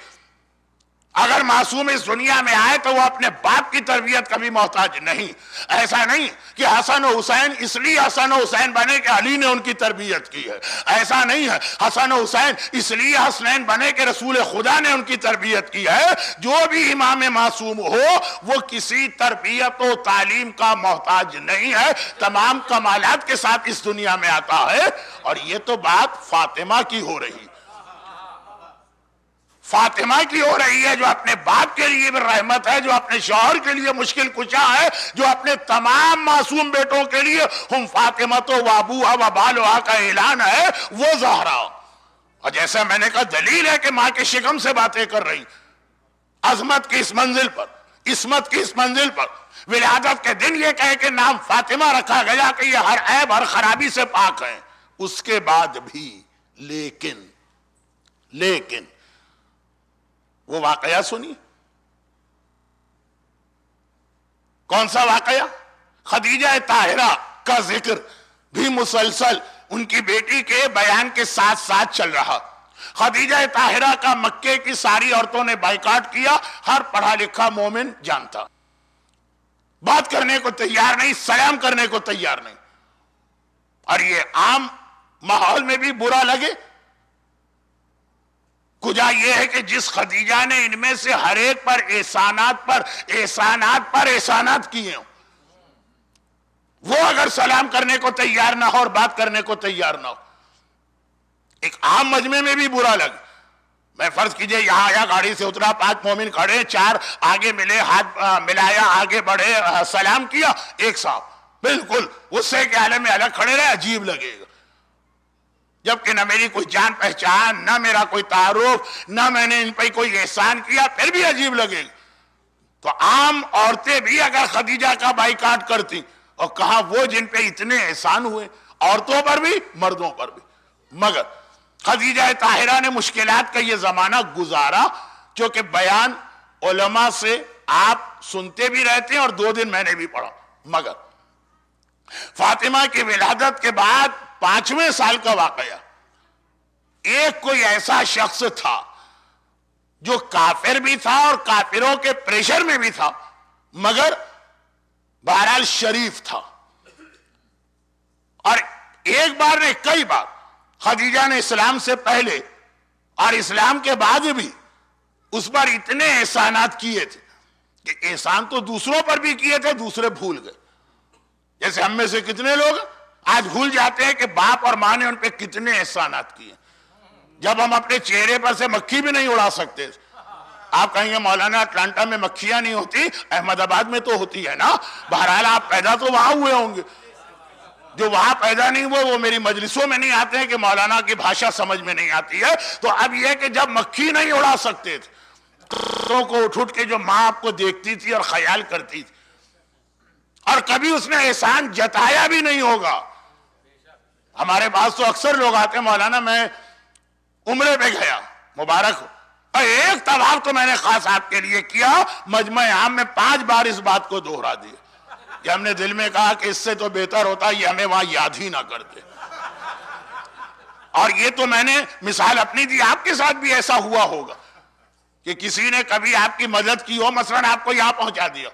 اگر معصوم اس دنیا میں آئے تو وہ اپنے باپ کی تربیت کا بھی محتاج نہیں۔ ایسا نہیں کہ حسن و حسین اس لیے حسن و حسین بنے کہ علی نے ان کی تربیت کی ہے، ایسا نہیں ہے حسن و حسین اس لیے حسنین بنے کہ رسول خدا نے ان کی تربیت کی ہے۔ جو بھی امام معصوم ہو وہ کسی تربیت و تعلیم کا محتاج نہیں ہے، تمام کمالات کے ساتھ اس دنیا میں آتا ہے۔ اور یہ تو بات فاطمہ کی ہو رہی، فاطمہ کی ہو رہی ہے، جو اپنے باپ کے لیے بھی رحمت ہے، جو اپنے شوہر کے لیے مشکل کشا ہے، جو اپنے تمام معصوم بیٹوں کے لیے ہم فاطمہ و ابوہا و بالہا کا اعلان ہے، وہ زہرا۔ اور جیسا میں نے کہا دلیل ہے کہ ماں کے شکم سے باتیں کر رہی، عظمت کی اس منزل پر، عصمت کی اس منزل پر، ولادت کے دن یہ کہے کہ نام فاطمہ رکھا گیا کہ یہ ہر عیب ہر خرابی سے پاک ہیں۔ اس کے بعد بھی لیکن وہ واقعہ سنی، کون سا واقعہ؟ خدیجہ طاہرہ کا ذکر بھی مسلسل ان کی بیٹی کے بیان کے ساتھ ساتھ چل رہا۔ خدیجہ طاہرہ کا مکے کی ساری عورتوں نے بائیکاٹ کیا، ہر پڑھا لکھا مومن جانتا، بات کرنے کو تیار نہیں، سلام کرنے کو تیار نہیں۔ اور یہ عام ماحول میں بھی برا لگے، کجا یہ ہے کہ جس خدیجہ نے ان میں سے ہر ایک پر احسانات کیے ہوں، وہ اگر سلام کرنے کو تیار نہ ہو اور بات کرنے کو تیار نہ ہو، ایک عام مجمع میں بھی برا لگے۔ میں فرض کیجئے یہاں آیا، گاڑی سے اترا، 5 مومن کھڑے، 4 آگے ملے، ہاتھ ملایا، آگے بڑھے، سلام کیا، ایک صاحب بالکل غصے کے عالم میں الگ کھڑے رہے، عجیب لگے گا۔ جبکہ نہ میری کوئی جان پہچان، نہ میرا کوئی تعارف، نہ میں نے ان پہ کوئی احسان کیا، پھر بھی عجیب لگے گا۔ تو عام عورتیں بھی اگر خدیجہ کا بائیکاٹ کرتی، اور کہاں وہ جن پہ اتنے احسان ہوئے، عورتوں پر بھی مردوں پر بھی، مگر خدیجہ طاہرہ نے مشکلات کا یہ زمانہ گزارا، جو کہ بیان علماء سے آپ سنتے بھی رہتے ہیں اور 2 دن میں نے بھی پڑھا۔ مگر فاطمہ کی ولادت کے بعد 5ویں سال کا واقعہ، ایک کوئی ایسا شخص تھا جو کافر بھی تھا اور کافروں کے پریشر میں بھی تھا، مگر بہرحال شریف تھا، اور ایک بار نہیں کئی بار خدیجہ نے اسلام سے پہلے اور اسلام کے بعد بھی اس پر اتنے احسانات کیے تھے کہ احسان تو دوسروں پر بھی کیے تھے، دوسرے بھول گئے۔ جیسے ہم میں سے کتنے لوگ آج بھول جاتے ہیں کہ باپ اور ماں نے ان پہ کتنے احسانات کیے۔ جب ہم اپنے چہرے پر سے مکھی بھی نہیں اڑا سکتے، آپ کہیں گے مولانا اٹلانٹا میں مکھیاں نہیں ہوتی، احمد آباد میں تو ہوتی ہے نا۔ بہرحال آپ پیدا تو وہاں ہوئے ہوں گے، جو وہاں پیدا نہیں ہوئے وہ میری مجلسوں میں نہیں آتے ہیں کہ مولانا کی بھاشا سمجھ میں نہیں آتی ہے۔ تو اب یہ کہ جب مکھی نہیں اڑا سکتے تھے تو کو اٹھ کے جو ماں آپ کو دیکھتی تھی اور خیال کرتی تھی، اور کبھی اس نے احسان جتایا بھی نہیں ہوگا۔ ہمارے پاس تو اکثر لوگ آتے ہیں، مولانا میں عمرے پہ گیا، مبارک ہو، اور ایک طواف تو میں نے خاص آپ کے لیے کیا، مجمع عام میں 5 بار اس بات کو دوہرا دیا کہ ہم نے دل میں کہا کہ اس سے تو بہتر ہوتا یہ ہمیں وہاں یاد ہی نہ کرتے۔ اور یہ تو میں نے مثال اپنی دی، آپ کے ساتھ بھی ایسا ہوا ہوگا کہ کسی نے کبھی آپ کی مدد کی ہو، مثلا آپ کو یہاں پہنچا دیا،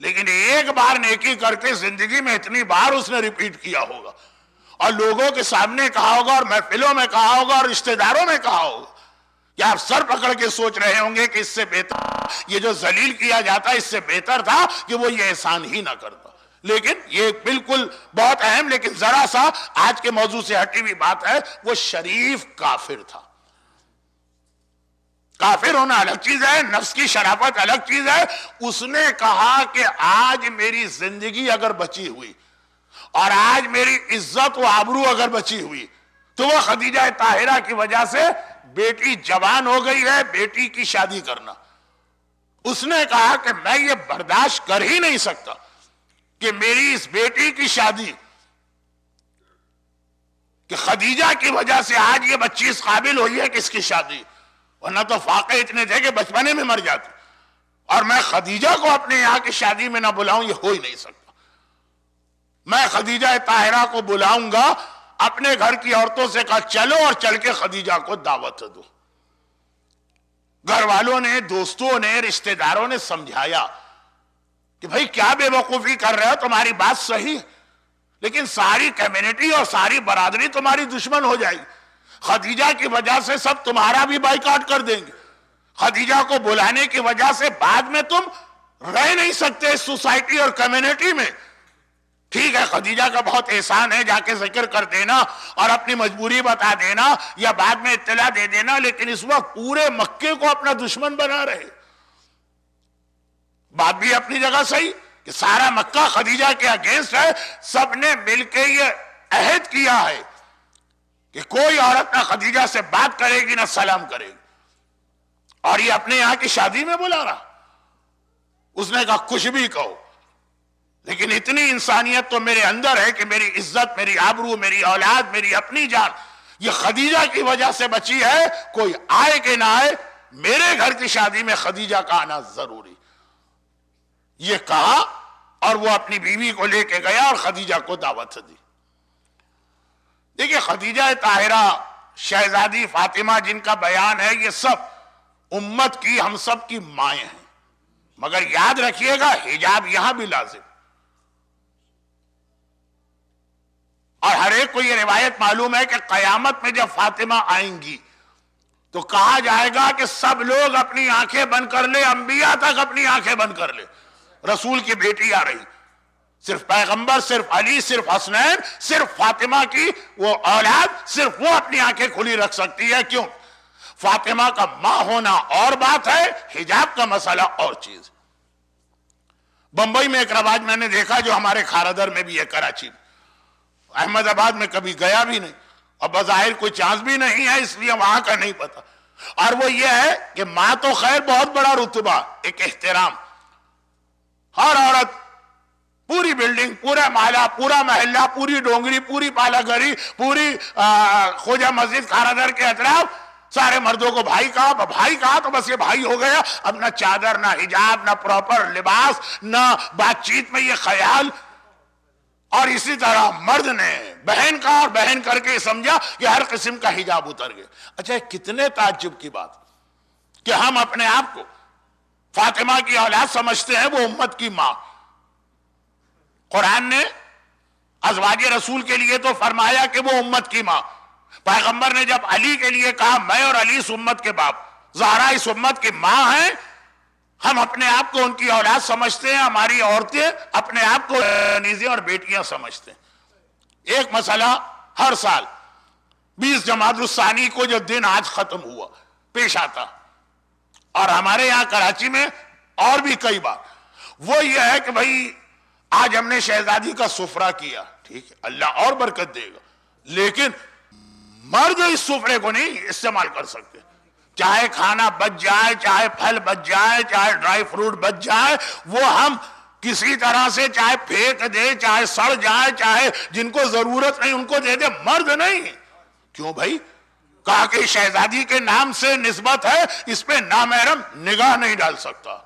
لیکن ایک بار نیکی کرتے زندگی میں اتنی بار اس نے ریپیٹ کیا ہوگا، اور لوگوں کے سامنے کہا ہوگا، اور محفلوں میں کہا ہوگا، اور رشتہ داروں میں کہا ہوگا کہ آپ سر پکڑ کے سوچ رہے ہوں گے کہ اس سے بہتر یہ جو ذلیل کیا جاتا اس سے بہتر تھا کہ وہ یہ احسان ہی نہ کرتا۔ لیکن یہ بالکل بہت اہم لیکن ذرا سا آج کے موضوع سے ہٹی ہوئی بات ہے، وہ شریف کافر تھا۔ کافر ہونا الگ چیز ہے، نفس کی شرافت الگ چیز ہے۔ اس نے کہا کہ آج میری زندگی اگر بچی ہوئی اور آج میری عزت و آبرو اگر بچی ہوئی تو وہ خدیجہ طاہرہ کی وجہ سے بیٹی جوان ہو گئی ہے، بیٹی کی شادی کرنا۔ اس نے کہا کہ میں یہ برداشت کر ہی نہیں سکتا کہ میری اس بیٹی کی شادی، کہ خدیجہ کی وجہ سے آج یہ بچی اس قابل ہوئی ہے کہ اس کی شادی، ورنہ تو فاقے اتنے تھے کہ بچپنے میں مر جاتی، اور میں خدیجہ کو اپنے یہاں کی شادی میں نہ بلاؤں، یہ ہو ہی نہیں سکتا۔ میں خدیجہ طاہرہ کو بلاؤں گا، اپنے گھر کی عورتوں سے کہا چلو اور چل کے خدیجہ کو دعوت دو۔ گھر والوں نے، دوستوں نے، رشتہ داروں نے سمجھایا کہ بھائی کیا بے وقوفی کر رہے ہو، تمہاری بات صحیح ہے، لیکن ساری کمیونٹی اور ساری برادری تمہاری دشمن ہو جائے گی، خدیجہ کی وجہ سے سب تمہارا بھی بائیکاٹ کر دیں گے، خدیجہ کو بلانے کی وجہ سے بعد میں تم رہ نہیں سکتے اس سوسائٹی اور کمیونٹی میں۔ ٹھیک ہے، خدیجہ کا بہت احسان ہے، جا کے ذکر کر دینا اور اپنی مجبوری بتا دینا یا بعد میں اطلاع دے دینا، لیکن اس وقت پورے مکے کو اپنا دشمن بنا رہے۔ بات بھی اپنی جگہ صحیح کہ سارا مکہ خدیجہ کے اگینسٹ ہے، سب نے مل کے یہ عہد کیا ہے کہ کوئی عورت نہ خدیجہ سے بات کرے گی نہ سلام کرے گی، اور یہ اپنے یہاں کی شادی میں بلا رہا۔ اس نے کہا کچھ بھی کہو، لیکن اتنی انسانیت تو میرے اندر ہے کہ میری عزت، میری آبرو، میری اولاد، میری اپنی جان یہ خدیجہ کی وجہ سے بچی ہے، کوئی آئے کہ نہ آئے میرے گھر کی شادی میں خدیجہ کا آنا ضروری۔ یہ کہا اور وہ اپنی بیوی کو لے کے گیا اور خدیجہ کو دعوت دی۔ دیکھیں خدیجہ طاہرہ، شہزادی فاطمہ جن کا بیان ہے، یہ سب امت کی، ہم سب کی مائیں ہیں، مگر یاد رکھیے گا حجاب یہاں بھی لازم۔ اور ہر ایک کو یہ روایت معلوم ہے کہ قیامت میں جب فاطمہ آئیں گی تو کہا جائے گا کہ سب لوگ اپنی آنکھیں بند کر لے، انبیاء تک اپنی آنکھیں بند کر لے، رسول کی بیٹی آ رہی، صرف پیغمبر، صرف علی، صرف حسنین، صرف فاطمہ کی وہ اولاد، صرف وہ اپنی آنکھیں کھلی رکھ سکتی ہے۔ کیوں؟ فاطمہ کا ماں ہونا اور بات ہے، حجاب کا مسئلہ اور چیز۔ بمبئی میں ایک رواج میں نے دیکھا جو ہمارے کھارادر میں بھی ہے، کراچی میں، احمد آباد میں کبھی گیا بھی نہیں اور بظاہر کوئی چانس بھی نہیں ہے، اس لیے وہاں کا نہیں پتا، اور وہ یہ ہے کہ ماں تو خیر بہت بڑا رتبہ، ایک احترام، ہر عورت، پوری بلڈنگ، پورا محلہ، پورا محلہ، پوری ڈونگری، پوری پالا گھری، پوری خوجہ مسجد کھارادر کے اطراف سارے مردوں کو بھائی کہا تو بس یہ بھائی ہو گیا، اب نہ چادر، نہ حجاب، نہ پراپر لباس، نہ بات چیت میں یہ خیال۔ اور اسی طرح مرد نے بہن کہا اور بہن کر کے سمجھا کہ ہر قسم کا حجاب اتر گیا۔ اچھا کتنے تعجب کی بات کہ ہم اپنے آپ کو فاطمہ کی اولاد سمجھتے ہیں، وہ امت کی ماں۔ قرآن نے ازواج رسول کے لیے تو فرمایا کہ وہ امت کی ماں، پیغمبر نے جب علی کے لیے کہا میں اور علی اس امت کے باپ، زہرا اس امت کی ماں ہیں، ہم اپنے آپ کو ان کی اولاد سمجھتے ہیں، ہماری عورتیں اپنے آپ کو نیزیں اور بیٹیاں سمجھتے ہیں۔ ایک مسئلہ ہر سال 20 جمادی الثانی کو جو دن آج ختم ہوا پیش آتا، اور ہمارے یہاں کراچی میں اور بھی کئی بار، وہ یہ ہے کہ بھائی آج ہم نے شہزادی کا سفرہ کیا، ٹھیک ہے اللہ اور برکت دے گا، لیکن مرد اس سفرے کو نہیں استعمال کر سکتے، چاہے کھانا بچ جائے، چاہے پھل بچ جائے، چاہے ڈرائی فروٹ بچ جائے، وہ ہم کسی طرح سے چاہے پھینک دے، چاہے سڑ جائے، چاہے جن کو ضرورت نہیں ان کو دے دے، مرد نہیں۔ کیوں بھائی؟ کہا کہ شہزادی کے نام سے نسبت ہے، اس پہ نامحرم نگاہ نہیں ڈال سکتا۔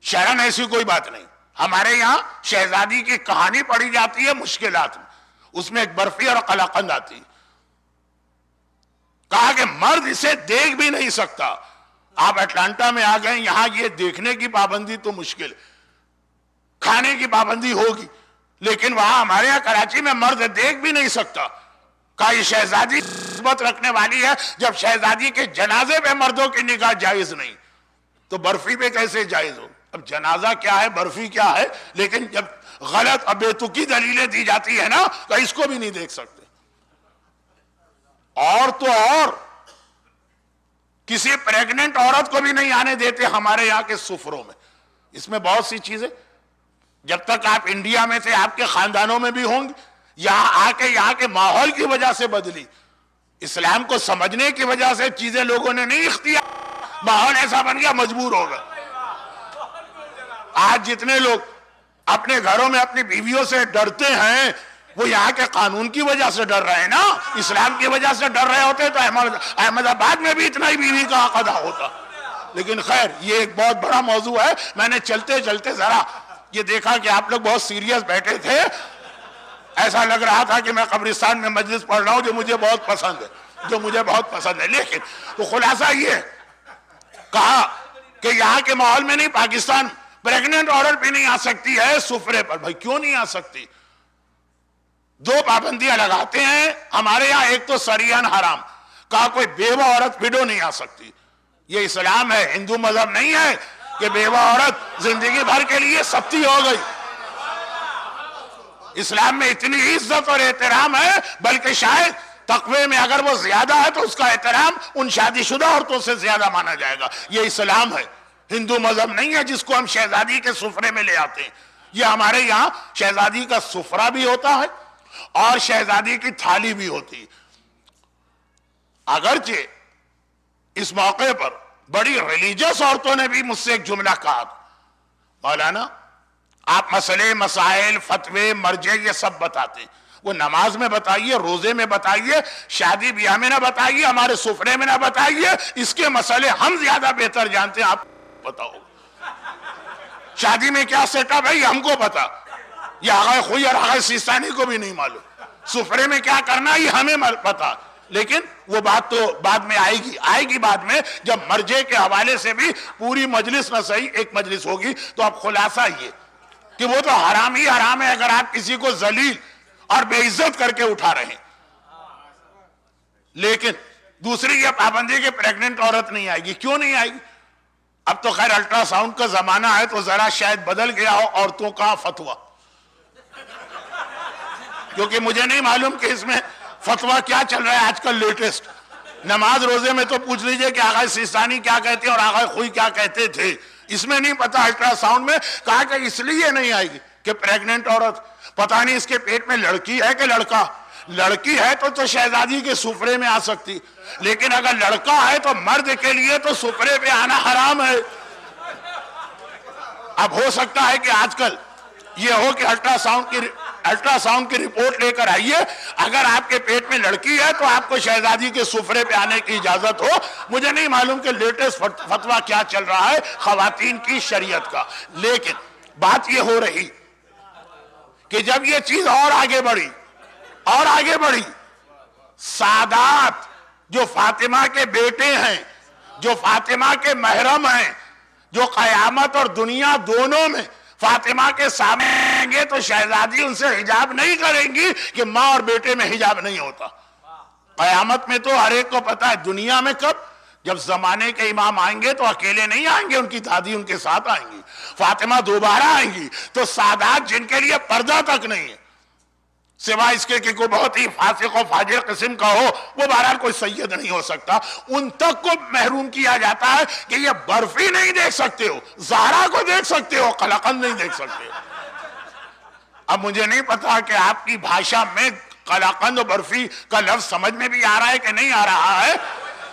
شرعاً ایسی کوئی بات نہیں، ہمارے یہاں شہزادی کی کہانی پڑھی جاتی ہے مشکلات میں، اس میں ایک برفی اور قلاقند آتی، کہا کہ مرد اسے دیکھ بھی نہیں سکتا۔ آپ اٹلانٹا میں آ گئے، یہاں یہ دیکھنے کی پابندی تو مشکل، کھانے کی پابندی ہوگی، لیکن وہاں ہمارے یہاں کراچی میں مرد دیکھ بھی نہیں سکتا۔ کہا یہ شہزادی نسبت رکھنے والی ہے، جب شہزادی کے جنازے پہ مردوں کی نگاہ جائز نہیں تو برفی پہ کیسے جائز ہو؟ اب جنازہ کیا ہے، برفی کیا ہے، لیکن جب غلط اور بے تکی دلیلیں دی جاتی ہے نا تو اس کو بھی نہیں دیکھ سکتے۔ اور تو اور کسی پریگننٹ عورت کو بھی نہیں آنے دیتے ہمارے یہاں کے سفروں میں، اس میں بہت سی چیزیں جب تک آپ انڈیا میں تھے آپ کے خاندانوں میں بھی ہوں گے. یہاں کے ماحول کی وجہ سے بدلی. اسلام کو سمجھنے کی وجہ سے چیزیں لوگوں نے نہیں اختیار, ماحول ایسا بن گیا مجبور ہو گئے. آج جتنے لوگ اپنے گھروں میں اپنی بیویوں سے ڈرتے ہیں وہ یہاں کے قانون کی وجہ سے ڈر رہے ہیں نا. اسلام کی وجہ سے ڈر رہے ہوتے تو احمد آباد میں بھی اتنا ہی بیوی کا حق ادا ہوتا. لیکن خیر یہ ایک بہت بڑا موضوع ہے. میں نے چلتے چلتے ذرا یہ دیکھا کہ آپ لوگ بہت سیریس بیٹھے تھے, ایسا لگ رہا تھا کہ میں قبرستان میں مجلس پڑھ رہا ہوں جو مجھے بہت پسند ہے. لیکن تو خلاصہ یہ کہا کہ یہاں کے ماحول میں نہیں, پاکستان پریگننٹ عورت بھی نہیں آ سکتی ہے سفرے پر. بھائی کیوں نہیں آ سکتی؟ دو پابندیاں لگاتے ہیں ہمارے یہاں. ایک تو سریان حرام, کہا کوئی بیوہ عورت وڈو نہیں آ سکتی. یہ اسلام ہے, ہندو مذہب نہیں ہے کہ بیوہ عورت زندگی بھر کے لیے سبتی ہو گئی. اسلام میں اتنی عزت اور احترام ہے, بلکہ شاید تقوی میں اگر وہ زیادہ ہے تو اس کا احترام ان شادی شدہ عورتوں سے زیادہ مانا جائے گا. یہ اسلام ہے, ہندو مذہب نہیں ہے جس کو ہم شہزادی کے سفرے میں لے آتے ہیں. یہ ہمارے یہاں شہزادی کا سفرہ بھی ہوتا ہے اور شہزادی کی تھالی بھی ہوتی. اگرچہ اس موقع پر بڑی ریلیجس عورتوں نے بھی مجھ سے ایک جملہ کہا, مولانا آپ مسئلے مسائل فتوے مرجع یہ سب بتاتے ہیں, وہ نماز میں بتائیے, روزے میں بتائیے, شادی بیاہ میں نہ بتائیے, ہمارے سفرے میں نہ بتائیے. اس کے مسئلے ہم زیادہ بہتر جانتے ہیں, آپ بتاؤ شادی میں کیا سیٹ اپ ہے یہ ہم کو پتا, یہ آغا خوئی اور آغا سیستانی کو بھی نہیں معلوم. سفرے میں کیا کرنا یہ ہمیں پتا. لیکن وہ بات تو بعد میں آئے گی بعد میں, جب مرجع کے حوالے سے بھی پوری مجلس نہ صحیح ایک مجلس ہوگی. تو اب خلاصہ یہ کہ وہ تو حرام ہی حرام ہے اگر آپ کسی کو ذلیل اور بے عزت کر کے اٹھا رہے ہیں. لیکن دوسری یہ پابندی کہ پریگننٹ عورت نہیں آئے گی. کیوں نہیں آئے گی؟ اب تو خیر الٹرا ساؤنڈ کا زمانہ ہے تو ذرا شاید بدل گیا ہو عورتوں کا فتویٰ, کیونکہ مجھے نہیں معلوم کہ اس میں فتویٰ کیا چل رہا ہے آج کل لیٹسٹ. نماز روزے میں تو پوچھ لیجئے کہ آغا سیستانی کیا کہتے ہیں اور آغا خوئی کیا کہتے تھے, اس میں نہیں پتا. الٹرا ساؤنڈ میں کہا کہ اس لیے نہیں آئے گی کہ پریگننٹ عورت پتہ نہیں اس کے پیٹ میں لڑکی ہے کہ لڑکا. لڑکی ہے تو شہزادی کے سفرے میں آ سکتی, لیکن اگر لڑکا ہے تو مرد کے لیے تو سفرے پہ آنا حرام ہے. اب ہو سکتا ہے کہ آج کل یہ ہو کہ الٹرا ساؤنڈ کی رپورٹ لے کر آئیے, اگر آپ کے پیٹ میں لڑکی ہے تو آپ کو شہزادی کے سفرے پہ آنے کی اجازت ہو. مجھے نہیں معلوم کہ لیٹسٹ فتویٰ کیا چل رہا ہے خواتین کی شریعت کا. لیکن بات یہ ہو رہی کہ جب یہ چیز اور آگے بڑھی, سادات جو فاطمہ کے بیٹے ہیں, جو فاطمہ کے محرم ہیں, جو قیامت اور دنیا دونوں میں فاطمہ کے سامنے آئیں گے تو شہزادی ان سے حجاب نہیں کریں گی کہ ماں اور بیٹے میں حجاب نہیں ہوتا. قیامت میں تو ہر ایک کو پتا ہے. دنیا میں کب؟ جب زمانے کے امام آئیں گے تو اکیلے نہیں آئیں گے, ان کی دادی ان کے ساتھ آئیں گی, فاطمہ دوبارہ آئیں گی. تو سادات جن کے لیے پردہ تک نہیں ہے, سوائے اس کے کہ کوئی بہت ہی فاسق و فاجر قسم کا ہو, وہ بہرحال کوئی سید نہیں ہو سکتا, ان تک کو محروم کیا جاتا ہے کہ یہ برفی نہیں دیکھ سکتے ہو, زہرا کو دیکھ سکتے ہو, قلقند نہیں دیکھ سکتے ہو. اب مجھے نہیں پتا کہ آپ کی بھاشا میں قلقند و برفی کا لفظ سمجھ میں بھی آ رہا ہے کہ نہیں آ رہا ہے,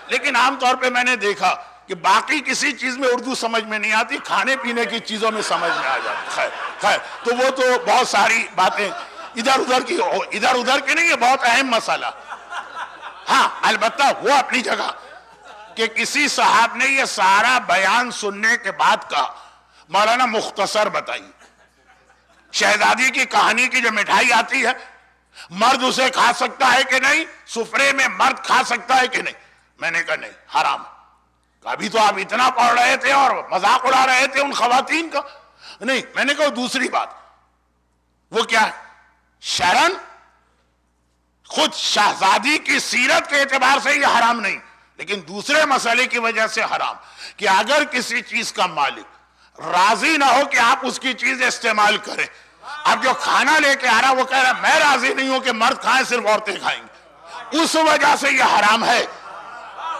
لیکن عام طور پہ میں نے دیکھا کہ باقی کسی چیز میں اردو سمجھ میں نہیں آتی, کھانے پینے کی چیزوں میں سمجھ میں آ جاتی. خیر تو وہ تو بہت ساری باتیں ادھر ادھر کی نہیں, یہ بہت اہم مسئلہ. ہاں البتہ وہ اپنی جگہ کہ کسی صاحب نے یہ سارا بیان سننے کے بعد کہا مولانا مختصر بتائیے, شہزادی کی کہانی کی جو مٹھائی آتی ہے مرد اسے کھا سکتا ہے کہ نہیں, سفرے میں مرد کھا سکتا ہے کہ نہیں؟ میں نے کہا نہیں, حرام. ابھی تو آپ اتنا پڑھ رہے تھے اور مذاق اڑا رہے تھے ان خواتین کا. نہیں, میں نے کہا دوسری بات وہ کیا ہے, شرن خود شہزادی کی سیرت کے اعتبار سے یہ حرام نہیں, لیکن دوسرے مسئلے کی وجہ سے حرام کہ اگر کسی چیز کا مالک راضی نہ ہو کہ آپ اس کی چیز استعمال کریں. اب جو کھانا لے کے آ رہا وہ کہہ رہا میں راضی نہیں ہوں کہ مرد کھائیں, صرف عورتیں کھائیں گے, اس وجہ سے یہ حرام ہے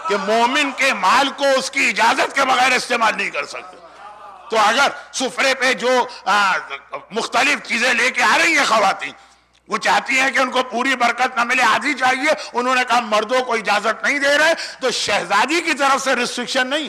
کہ مومن کے مال کو اس کی اجازت کے بغیر استعمال نہیں کر سکتے. تو اگر سفرے پہ جو مختلف چیزیں لے کے آ رہی ہیں خواتین، وہ چاہتی ہیں کہ ان کو پوری برکت نہ ملے، آدھی چاہیے، انہوں نے کہا مردوں کو اجازت نہیں دے رہے، تو شہزادی کی طرف سے ریسٹرکشن نہیں،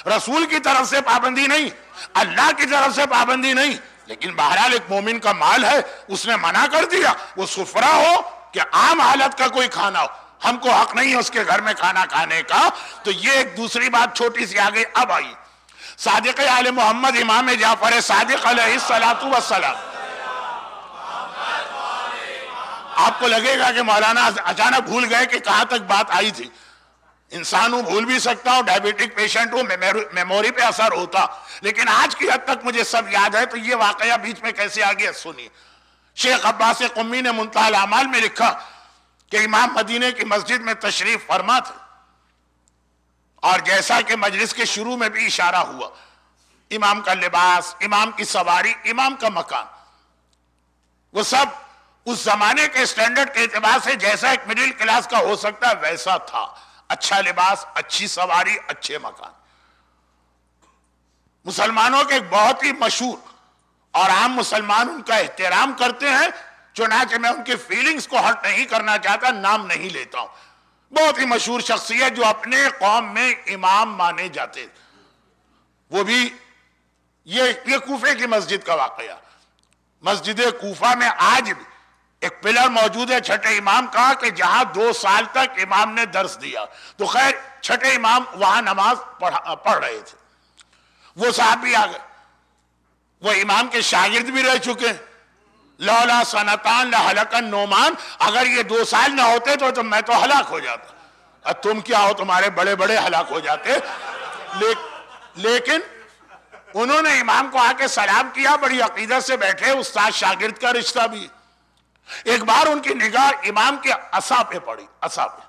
رسول کی طرف سے پابندی نہیں، اللہ کی طرف سے پابندی نہیں، لیکن بہرحال ایک مومن کا مال ہے، اس نے منع کر دیا، وہ سفرہ ہو کہ عام حالت کا کوئی کھانا ہو، ہم کو حق نہیں ہے اس کے گھر میں کھانا کھانے کا۔ تو یہ ایک دوسری بات چھوٹی سی آگئی۔ اب آئی صادق آل محمد امام جعفر صادق علیہ السلام۔ آپ کو لگے گا کہ مولانا اچانک بھول گئے کہ کہاں تک بات آئی تھی۔ انسان ہوں، بھول بھی سکتا ہوں، ڈائبیٹک پیشنٹ ہوں، میموری پہ اثر ہوتا، لیکن آج کی حد تک مجھے سب یاد ہے۔ تو یہ واقعہ بیچ میں کیسے آ گیا سنیے۔ شیخ عباس قمی نے منتہی الاعمال میں لکھا کہ امام مدینے کی مسجد میں تشریف فرما تھے، اور جیسا کہ مجلس کے شروع میں بھی اشارہ ہوا، امام کا لباس، امام کی سواری، امام کا مکان، وہ سب اس زمانے کے سٹینڈرڈ کے اعتبار سے جیسا ایک مڈل کلاس کا ہو سکتا ہے ویسا تھا۔ اچھا لباس، اچھی سواری، اچھے مکان۔ مسلمانوں کے ایک بہت ہی مشہور اور عام مسلمان ان کا احترام کرتے ہیں، چنانچہ میں ان کی فیلنگز کو ہرٹ نہیں کرنا چاہتا، نام نہیں لیتا ہوں، بہت ہی مشہور شخصیت جو اپنے قوم میں امام مانے جاتے، وہ بھی یہ کوفے کی مسجد کا واقعہ۔ مسجد کوفہ میں آج بھی ایک پلر موجود ہے چھٹے امام کا، کہ جہاں 2 سال تک امام نے درس دیا۔ تو خیر چھٹے امام وہاں نماز پڑھ رہے تھے، وہ صاحب بھی آ گئے، وہ امام کے شاگرد بھی رہ چکے۔ لولا سنتان لہلک النعمان، اگر یہ 2 سال نہ ہوتے تو میں تو ہلاک ہو جاتا، تم کیا ہو، تمہارے بڑے بڑے ہلاک ہو جاتے۔ لیکن انہوں نے امام کو آ کے سلام کیا، بڑی عقیدت سے بیٹھے، استاد شاگرد کا رشتہ بھی۔ ایک بار ان کی نگاہ امام کے عصا پہ پڑی، عصا پہ،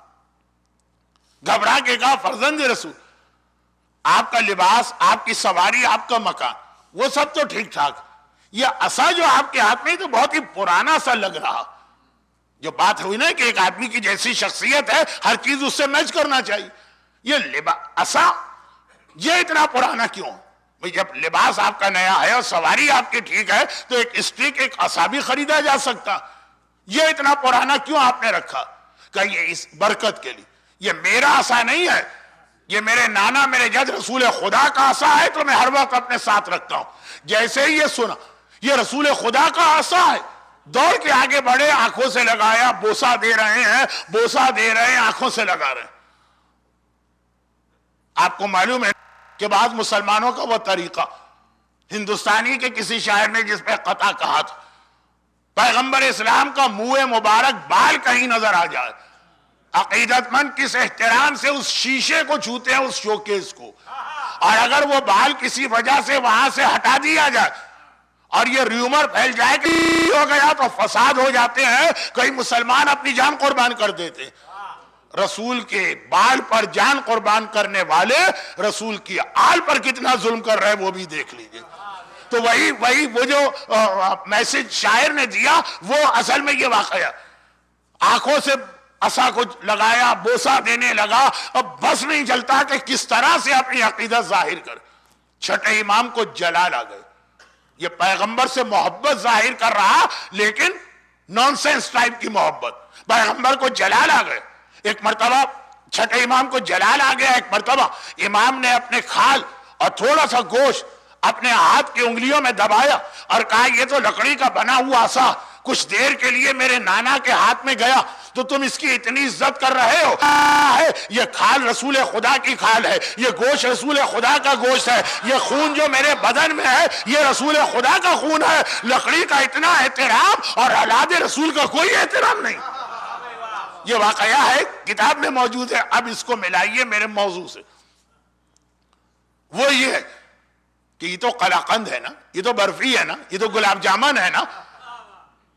گھبرا کے کہا فرزند رسول، آپ کا لباس، آپ کی سواری، آپ کا مکان، وہ سب تو ٹھیک ٹھاک، یہ عصا جو آپ کے ہاتھ میں تو بہت ہی پرانا سا لگ رہا۔ جو بات ہوئی نا کہ ایک آدمی کی جیسی شخصیت ہے ہر چیز اس سے میچ کرنا چاہیے، یہ عصا یہ اتنا پرانا کیوں؟ جب لباس آپ کا نیا ہے اور سواری آپ کی ٹھیک ہے تو ایک اسٹک، ایک عصا بھی خریدا جا سکتا، یہ اتنا پرانا کیوں آپ نے رکھا؟ کہ یہ اس برکت کے لیے، یہ میرا عصا نہیں ہے، یہ میرے نانا میرے جد رسول خدا کا عصا ہے، تو میں ہر وقت اپنے ساتھ رکھتا ہوں۔ جیسے ہی یہ سنا یہ رسول خدا کا عصا ہے، دوڑ کے آگے بڑھے، آنکھوں سے لگایا، بوسہ دے رہے ہیں، بوسہ دے رہے ہیں، آنکھوں سے لگا رہے ہیں۔ آپ کو معلوم ہے کہ بعض مسلمانوں کا وہ طریقہ، ہندوستانی کے کسی شاعر نے جس پہ قطع کہا تھا، پیغمبر اسلام کا منہ مبارک بال کہیں نظر آ جائے، عقیدت مند کس احترام سے اس شیشے کو چھوتے ہیں، اس شوکیس کو، اور اگر وہ بال کسی وجہ سے وہاں سے ہٹا دیا جائے اور یہ ریومر پھیل جائے کہ ہو گیا تو فساد ہو جاتے ہیں، کئی مسلمان اپنی جان قربان کر دیتے ہیں۔ رسول کے بال پر جان قربان کرنے والے رسول کی آل پر کتنا ظلم کر رہے وہ بھی دیکھ لیجئے۔ تو وہی وہ جو میسج شاعر نے دیا وہ اصل میں یہ واقعہ، آنکھوں سے عصا کو لگایا، بوسہ دینے لگا، اب بس نہیں چلتا کہ کس طرح سے اپنی عقیدت ظاہر کر۔ چھٹے امام کو جلال آ گئے، یہ پیغمبر سے محبت ظاہر کر رہا لیکن نان سینس ٹائپ کی محبت، پیغمبر کو جلال آ گئے۔ ایک مرتبہ چھٹے امام کو جلال آ گیا، ایک مرتبہ امام نے اپنے کھال اور تھوڑا سا گوشت اپنے ہاتھ کی انگلیوں میں دبایا اور کہا یہ تو لکڑی کا بنا ہوا عصا کچھ دیر کے لیے میرے نانا کے ہاتھ میں گیا تو تم اس کی اتنی عزت کر رہے ہو، یہ کھال رسول خدا کی کھال ہے، یہ گوشت رسول خدا کا گوشت ہے، یہ خون جو میرے بدن میں ہے یہ رسول خدا کا خون ہے، لکڑی کا اتنا احترام اور اولاد رسول کا کوئی احترام نہیں۔ یہ واقعہ ہے، کتاب میں موجود ہے، اب اس کو ملائیے میرے موضوع سے۔ وہ یہ ہے کہ یہ تو قلاقند ہے نا، یہ تو برفی ہے نا، یہ تو گلاب جامن ہے نا،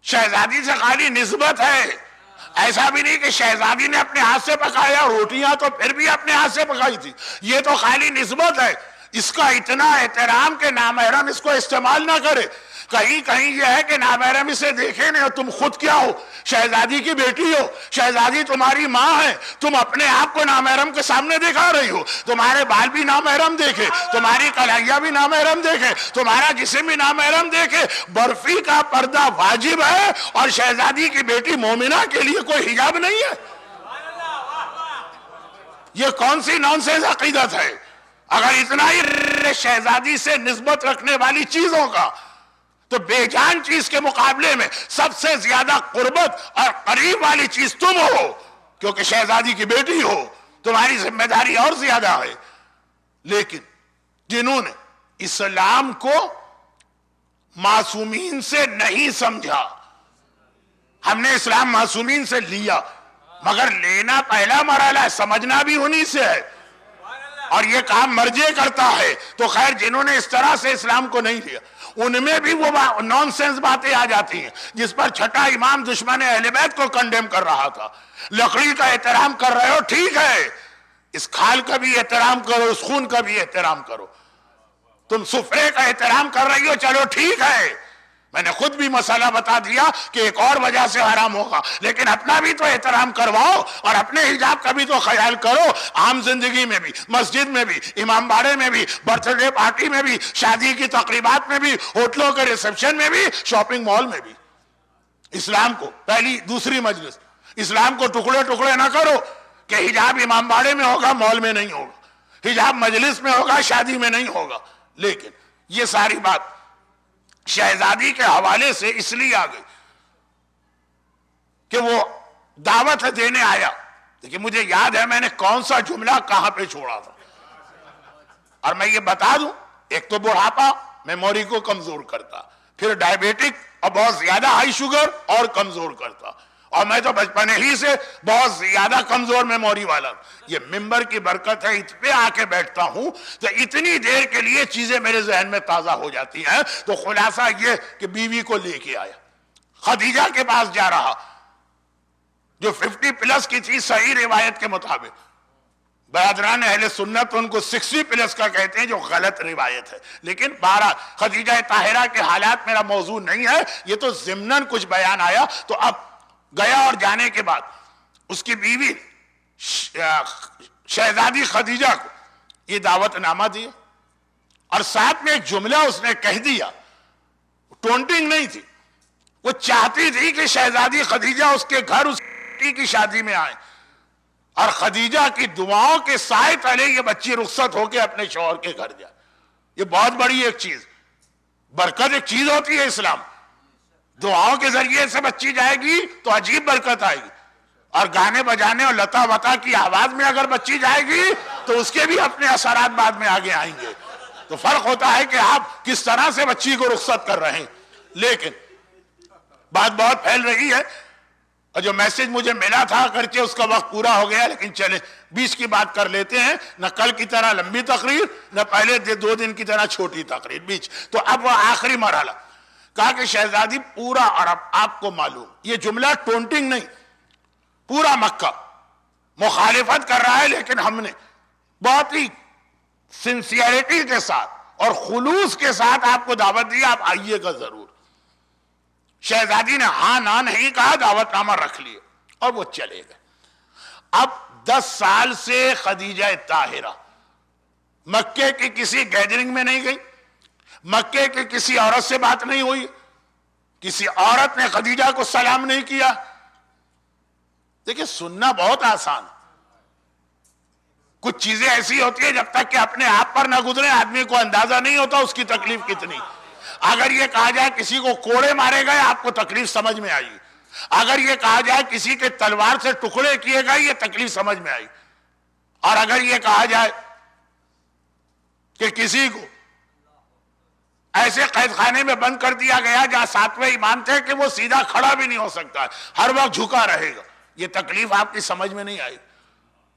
شہزادی سے خالی نسبت ہے، ایسا بھی نہیں کہ شہزادی نے اپنے ہاتھ سے پکایا، روٹیاں تو پھر بھی اپنے ہاتھ سے پکائی تھی، یہ تو خالی نسبت ہے۔ اس کا اتنا احترام کہ نامحرم اس کو استعمال نہ کرے، کہیں کہیں یہ ہے کہ نامحرم اسے دیکھے نہیں، اور تم خود کیا ہو؟ شہزادی کی بیٹی ہو، شہزادی تمہاری ماں ہے، تم اپنے آپ کو نامحرم کے سامنے دکھا رہی ہو۔ تمہارے بال بھی نامحرم دیکھے، تمہاری کلائیاں بھی نامحرم دیکھے، تمہارا جسم بھی نامحرم دیکھے۔ برفی کا پردہ واجب ہے اور شہزادی کی بیٹی مومنہ کے لیے کوئی حجاب نہیں ہے۔ یہ کون سی نانسنس عقیدت ہے؟ اگر اتنا ہی شہزادی سے نسبت رکھنے والی چیزوں کا، تو بے جان چیز کے مقابلے میں سب سے زیادہ قربت اور قریب والی چیز تم ہو، کیونکہ شہزادی کی بیٹی ہو، تمہاری ذمہ داری اور زیادہ ہے۔ لیکن جنہوں نے اسلام کو معصومین سے نہیں سمجھا، ہم نے اسلام معصومین سے لیا، مگر لینا پہلا مرحلہ ہے، سمجھنا بھی انہی سے ہے، اور یہ کام مرجع کرتا ہے۔ تو خیر جنہوں نے اس طرح سے اسلام کو نہیں لیا، ان میں بھی وہ نان سینس باتیں آ جاتی ہیں، جس پر چھٹا امام دشمن اہل بیت کو کنڈیم کر رہا تھا۔ لکڑی کا احترام کر رہے ہو، ٹھیک ہے، اس کھال کا بھی احترام کرو، اس خون کا بھی احترام کرو۔ تم سفرے کا احترام کر رہی ہو، چلو ٹھیک ہے، میں نے خود بھی مسئلہ بتا دیا کہ ایک اور وجہ سے حرام ہوگا، لیکن اپنا بھی تو احترام کرواؤ اور اپنے حجاب کا بھی تو خیال کرو۔ عام زندگی میں بھی، مسجد میں بھی، امام باڑے میں بھی، برتھ ڈے پارٹی میں بھی، شادی کی تقریبات میں بھی، ہوٹلوں کے ریسپشن میں بھی، شاپنگ مال میں بھی۔ اسلام کو پہلی دوسری مجلس، اسلام کو ٹکڑے ٹکڑے نہ کرو کہ حجاب امام باڑے میں ہوگا، مال میں نہیں ہوگا، حجاب مجلس میں ہوگا، شادی میں نہیں ہوگا۔ لیکن یہ ساری بات شہزادی کے حوالے سے اس لیے آ گئی کہ وہ دعوت دینے آیا۔ لیکن مجھے یاد ہے میں نے کون سا جملہ کہاں پہ چھوڑا تھا، اور میں یہ بتا دوں، ایک تو بڑھاپا میموری کو کمزور کرتا، پھر ڈائبیٹک اور بہت زیادہ ہائی شوگر اور کمزور کرتا، اور میں تو بچپنے ہی سے بہت زیادہ کمزور میموری والا۔ یہ ممبر کی برکت ہے، اس پہ آ کے بیٹھتا ہوں تو اتنی دیر کے لیے چیزیں میرے ذہن میں تازہ ہو جاتی ہیں۔ تو خلاصہ یہ کہ بیوی کو لے کے آیا، خدیجہ کے پاس جا رہا، جو 50 پلس کی تھی صحیح روایت کے مطابق۔ برادران اہل سنت ان کو 60 پلس کا کہتے ہیں، جو غلط روایت ہے، لیکن بہرحال خدیجہ طاہرہ کے حالات میرا موضوع نہیں ہے، یہ تو ضمناً کچھ بیان آیا۔ تو اب گیا اور جانے کے بعد اس کی بیوی شہزادی خدیجہ کو یہ دعوت نامہ دیا، اور ساتھ میں ایک جملہ اس نے کہہ دیا، ٹونٹنگ نہیں تھی، وہ چاہتی تھی کہ شہزادی خدیجہ اس کے گھر اس کی شادی میں آئے، اور خدیجہ کی دعاؤں کے سائے تلے یہ بچی رخصت ہو کے اپنے شوہر کے گھر جائے۔ یہ بہت بڑی ایک چیز، برکت ایک چیز ہوتی ہے اسلام، دعاؤں کے ذریعے سے بچی جائے گی تو عجیب برکت آئے گی، اور گانے بجانے اور لتا وتا کی آواز میں اگر بچی جائے گی تو اس کے بھی اپنے اثرات بعد میں آگے آئیں گے۔ تو فرق ہوتا ہے کہ آپ کس طرح سے بچی کو رخصت کر رہے ہیں۔ لیکن بات بہت پھیل رہی ہے، اور جو میسج مجھے ملا تھا اگرچہ اس کا وقت پورا ہو گیا، لیکن چلیں بیچ کی بات کر لیتے ہیں، نہ کل کی طرح لمبی تقریر، نہ پہلے 2 دن کی طرح چھوٹی تقریر، بیچ۔ تو اب وہ آخری مرحلہ کہا کہ شہزادی پورا عرب آپ کو معلوم، یہ جملہ ٹونٹنگ نہیں، پورا مکہ مخالفت کر رہا ہے، لیکن ہم نے بہت ہی سنسیئرٹی کے ساتھ اور خلوص کے ساتھ آپ کو دعوت دی، آپ آئیے گا ضرور۔ شہزادی نے ہاں نہ نہیں کہا، دعوت نامہ رکھ لیے اور وہ چلے گئے۔ اب 10 سال سے خدیجہ طاہرہ مکے کی کسی گیدرنگ میں نہیں گئی، مکے کی کسی عورت سے بات نہیں ہوئی، کسی عورت نے خدیجہ کو سلام نہیں کیا۔ دیکھیں سننا بہت آسان، کچھ چیزیں ایسی ہوتی ہیں جب تک کہ اپنے آپ پر نہ گزرے آدمی کو اندازہ نہیں ہوتا اس کی تکلیف کتنی۔ اگر یہ کہا جائے کسی کو کوڑے مارے گئے آپ کو تکلیف سمجھ میں آئی، اگر یہ کہا جائے کسی کے تلوار سے ٹکڑے کیے گئے یہ تکلیف سمجھ میں آئی، اور اگر یہ کہا جائے کہ کسی کو ایسے قید خانے میں بند کر دیا گیا جہاں 7ویں امام تھے کہ وہ سیدھا کھڑا بھی نہیں ہو سکتا ہے، ہر وقت جھکا رہے گا، یہ تکلیف آپ کی سمجھ میں نہیں آئی۔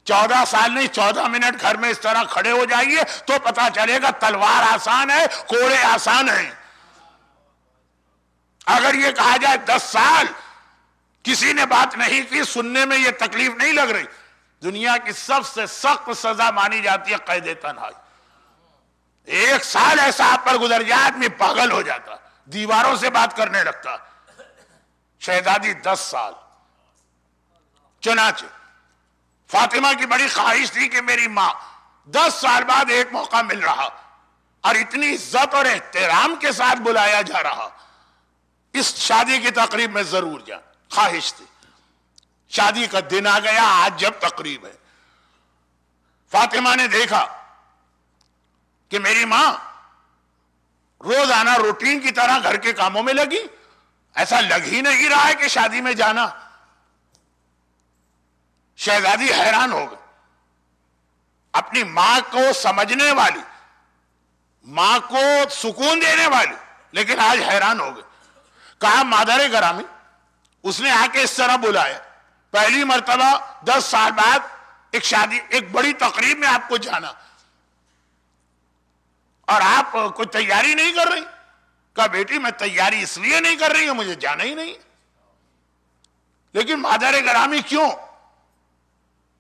14 سال نہیں 14 منٹ گھر میں اس طرح کھڑے ہو جائیے تو پتا چلے گا تلوار آسان ہے، کوڑے آسان ہیں۔ اگر یہ کہا جائے 10 سال کسی نے بات نہیں کی، سننے میں یہ تکلیف نہیں لگ رہی، دنیا کی سب سے سخت سزا مانی جاتی ہے قید تنہائی۔ 1 سال ایسا آپ پر گزر جائے آدمی پاگل ہو جاتا، دیواروں سے بات کرنے لگتا. شہزادی 10 سال. چنانچہ فاطمہ کی بڑی خواہش تھی کہ میری ماں 10 سال بعد ایک موقع مل رہا اور اتنی عزت اور احترام کے ساتھ بلایا جا رہا, اس شادی کی تقریب میں ضرور جائیں. خواہش تھی. شادی کا دن آ گیا. آج جب تقریب ہے, فاطمہ نے دیکھا کہ میری ماں روزانہ روٹین کی طرح گھر کے کاموں میں لگی. ایسا لگ ہی نہیں رہا ہے کہ شادی میں جانا. شہزادی حیران ہو گئی. اپنی ماں کو سمجھنے والی, ماں کو سکون دینے والی, لیکن آج حیران ہو گئی. کہا مادر گرامی, اس نے آ کے اس طرح بلایا, پہلی مرتبہ 10 سال بعد ایک شادی, ایک بڑی تقریب میں آپ کو جانا, اور آپ کوئی تیاری نہیں کر رہی. کہا بیٹی میں تیاری اس لیے نہیں کر رہی ہوں, مجھے جانا ہی نہیں. لیکن مادر گرامی کیوں؟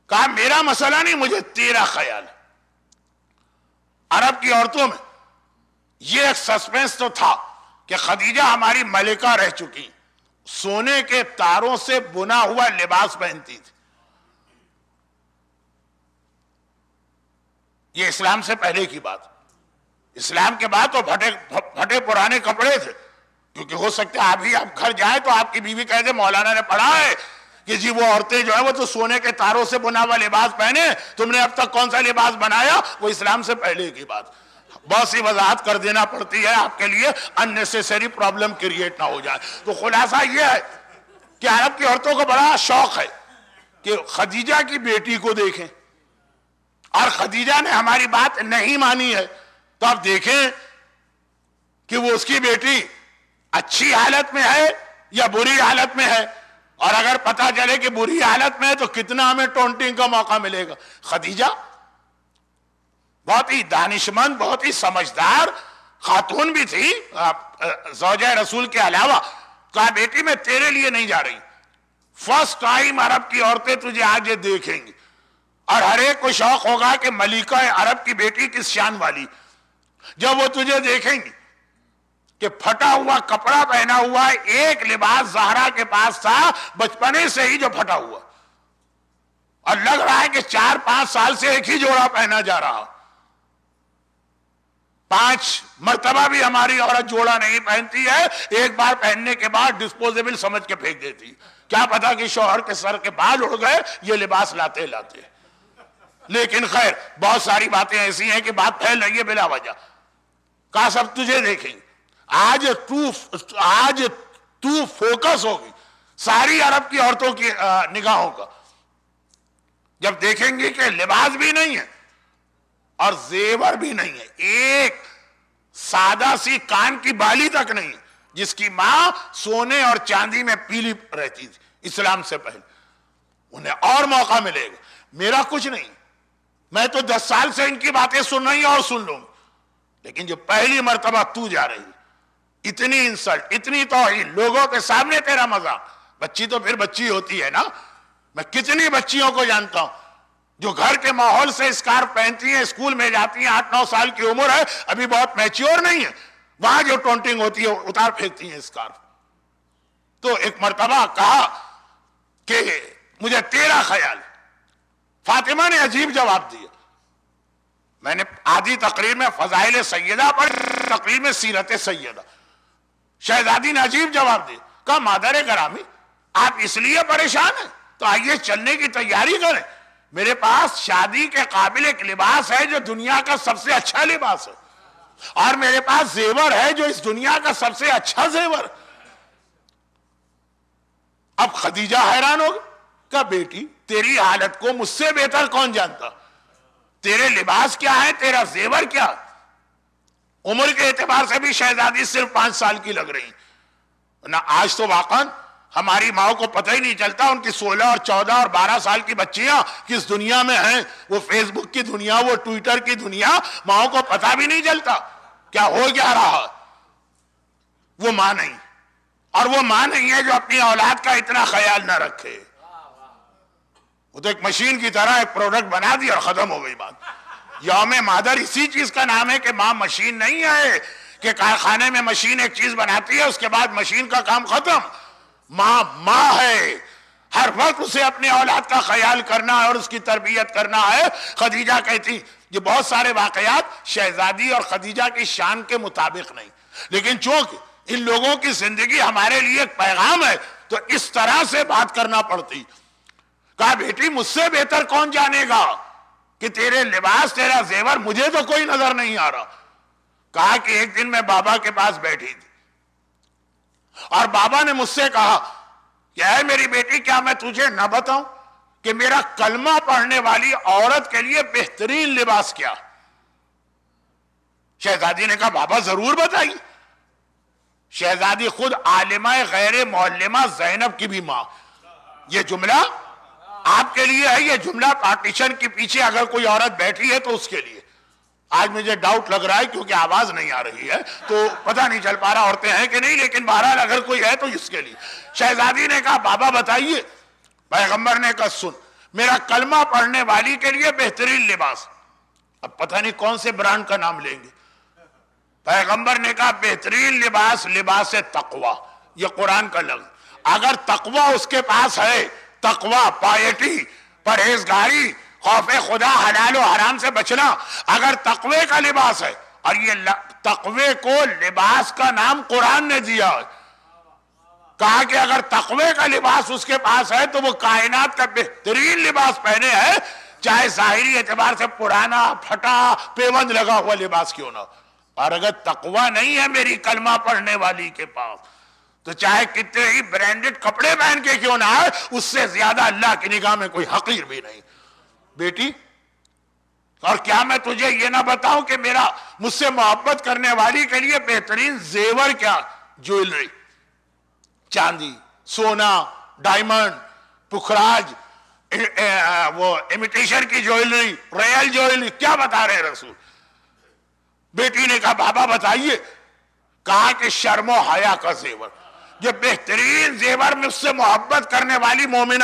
کہا میرا مسئلہ نہیں, مجھے تیرا خیال ہے. عرب کی عورتوں میں یہ ایک سسپینس تو تھا کہ خدیجہ ہماری ملکہ رہ چکی, سونے کے تاروں سے بنا ہوا لباس پہنتی تھی. یہ اسلام سے پہلے کی بات. اسلام کے بعد تو پھٹے پرانے کپڑے تھے, کیونکہ ہو سکتا ہے ابھی آپ گھر جائیں تو آپ کی بیوی کہہ دے مولانا نے پڑھا ہے کہ جی وہ عورتیں جو ہیں وہ تو سونے کے تاروں سے بنا ہوا لباس پہنے, تم نے اب تک کون سا لباس بنایا. وہ اسلام سے پہلے کی بات. بہت سی وضاحت کر دینا پڑتی ہے آپ کے لیے, اننیسیسری پرابلم کریٹ نہ ہو جائے. تو خلاصہ یہ ہے کہ عرب کی عورتوں کو بڑا شوق ہے کہ خدیجہ کی بیٹی کو دیکھیں, اور خدیجہ نے ہماری بات نہیں مانی ہے تو آپ دیکھیں کہ وہ اس کی بیٹی اچھی حالت میں ہے یا بری حالت میں ہے, اور اگر پتہ چلے کہ بری حالت میں ہے تو کتنا ہمیں ٹونٹنگ کا موقع ملے گا. خدیجہ بہت ہی دانشمند, بہت ہی سمجھدار خاتون بھی تھی زوجہ رسول کے علاوہ. کہا بیٹی میں تیرے لیے نہیں جا رہی, فرسٹ ٹائم عرب کی عورتیں تجھے آج یہ دیکھیں گی, اور ہر ایک کو شوق ہوگا کہ ملکہ عرب کی بیٹی کس شان والی. جب وہ تجھے دیکھیں گی کہ پھٹا ہوا کپڑا پہنا ہوا, ایک لباس زہرا کے پاس تھا بچپنے سے ہی جو پھٹا ہوا, اور لگ رہا ہے کہ 4-5 سال سے ایک ہی جوڑا پہنا جا رہا. 5 مرتبہ بھی ہماری عورت جوڑا نہیں پہنتی ہے, ایک بار پہننے کے بعد ڈسپوزیبل سمجھ کے پھینک دیتی. کیا پتا کہ شوہر کے سر کے بال اڑ گئے یہ لباس لاتے لاتے. لیکن خیر بہت ساری باتیں ایسی ہیں کہ بات پھیل رہی ہے بلا وجہ. کہا سب تجھے دیکھیں, آج تو فوکس ہوگی ساری عرب کی عورتوں کی نگاہوں کا جب دیکھیں گے کہ لباس بھی نہیں ہے اور زیور بھی نہیں ہے, ایک سادہ سی کان کی بالی تک نہیں ہے, جس کی ماں سونے اور چاندی میں پیلی رہتی تھی اسلام سے پہلے. انہیں اور موقع ملے گا. میرا کچھ نہیں, میں تو 10 سال سے ان کی باتیں سن رہی اور سن لوں, لیکن جو پہلی مرتبہ تو جا رہی, اتنی انسلٹ, اتنی توہین, لوگوں کے سامنے تیرا مذاق. بچی تو پھر بچی ہوتی ہے نا. میں کتنی بچیوں کو جانتا ہوں جو گھر کے ماحول سے اسکارف پہنتی ہیں, اسکول میں جاتی ہیں, 8-9 سال کی عمر ہے, ابھی بہت میچیور نہیں ہے, وہاں جو ٹونٹنگ ہوتی ہے اتار پھینکتی ہیں اسکارف. تو ایک مرتبہ کہا کہ مجھے تیرا خیال. فاطمہ نے عجیب جواب دیا. میں نے آدھی تقریر میں فضائل سیدہ پڑھی, تقریر میں سیرت سیدہ. شہزادی نے عجیب جواب دیا. کہا مادر گرامی آپ اس لیے پریشان ہیں تو آئیے چلنے کی تیاری کریں. میرے پاس شادی کے قابل ایک لباس ہے جو دنیا کا سب سے اچھا لباس ہے, اور میرے پاس زیور ہے جو اس دنیا کا سب سے اچھا زیور. اب خدیجہ حیران ہوگی. کہا بیٹی تیری حالت کو مجھ سے بہتر کون جانتا, تیرے لباس کیا ہے, تیرا زیور کیا. عمر کے اعتبار سے بھی شہزادی صرف 5 سال کی لگ رہی نہ. آج تو واقعا ہماری ماں کو پتہ ہی نہیں چلتا ان کی 16 اور 14 اور 12 سال کی بچیاں کس دنیا میں ہیں. وہ فیس بک کی دنیا, وہ ٹویٹر کی دنیا, ماں کو پتہ بھی نہیں چلتا کیا ہو کیا رہا. وہ ماں نہیں, اور وہ ماں نہیں ہے جو اپنی اولاد کا اتنا خیال نہ رکھے. وہ تو ایک مشین کی طرح ایک پروڈکٹ بنا دی اور ختم ہو گئی بات. یوم مادر اسی چیز کا نام ہے کہ ماں مشین نہیں ہے کہ کارخانے میں مشین ایک چیز بناتی ہے، اس کے بعد مشین کا کام ختم. ماں ہے، ہر وقت اسے اپنے اولاد کا خیال کرنا ہے اور اس کی تربیت کرنا ہے. خدیجہ کہتی، یہ بہت سارے واقعات شہزادی اور خدیجہ کی شان کے مطابق نہیں، لیکن چونکہ ان لوگوں کی زندگی ہمارے لیے ایک پیغام ہے تو اس طرح سے بات کرنا پڑتی. کہا بیٹی مجھ سے بہتر کون جانے گا کہ تیرے لباس تیرا زیور مجھے تو کوئی نظر نہیں آ رہا. کہا کہ ایک دن میں بابا کے پاس بیٹھی تھی اور بابا نے مجھ سے کہا کہ اے میری بیٹی کیا میں تجھے نہ بتاؤں کہ میرا کلمہ پڑھنے والی عورت کے لیے بہترین لباس کیا. شہزادی نے کہا بابا ضرور بتائیے. شہزادی خود عالمہ غیر معلمہ زینب کی بھی ماں. یہ جملہ آپ کے لیے ہے، یہ جملہ پارٹیشن کے پیچھے اگر کوئی عورت بیٹھی ہے تو اس کے لیے. آج مجھے ڈاؤٹ لگ رہا ہے کیونکہ آواز نہیں آ رہی ہے تو پتہ نہیں چل پا رہا عورتیں ہیں کہ نہیں، لیکن بہرحال اگر کوئی ہے تو اس کے لیے. شہزادی نے کہا بابا بتائیے. پیغمبر نے کہا سن، میرا کلمہ پڑھنے والی کے لیے بہترین لباس. اب پتہ نہیں کون سے برانڈ کا نام لیں گے. پیغمبر نے کہا بہترین لباس لباس تقوی. یہ قرآن کا لفظ. اگر تقوی اس کے پاس ہے، تقوی، پائیٹی، پرہیزگاری، خوف خدا، حلال و حرام سے بچنا، اگر تقوی کا لباس ہے، اور یہ تقوی کو لباس کا نام قرآن نے دیا ہے. کہا کہ اگر تقوی کا لباس اس کے پاس ہے تو وہ کائنات کا بہترین لباس پہنے ہے، چاہے ظاہری اعتبار سے پرانا پھٹا پیوند لگا ہوا لباس کیوں نہ ہو. اور اگر تقوی نہیں ہے میری کلمہ پڑھنے والی کے پاس تو چاہے کتنے ہی برانڈڈ کپڑے پہن کے کیوں نہ آئے، اس سے زیادہ اللہ کی نگاہ میں کوئی حقیر بھی نہیں. بیٹی اور کیا میں تجھے یہ نہ بتاؤں کہ میرا مجھ سے محبت کرنے والی کے لیے بہترین زیور کیا؟ جویلری، چاندی، سونا، ڈائمنڈ، پخراج، وہ امیٹیشن کی جویلری، ریل جویلری. کیا بتا رہے رسول؟ بیٹی نے کہا بابا بتائیے. کہا کہ شرم و حیا کا زیور. یہ بہترین زیور میں اس سے محبت کرنے والی مومنہ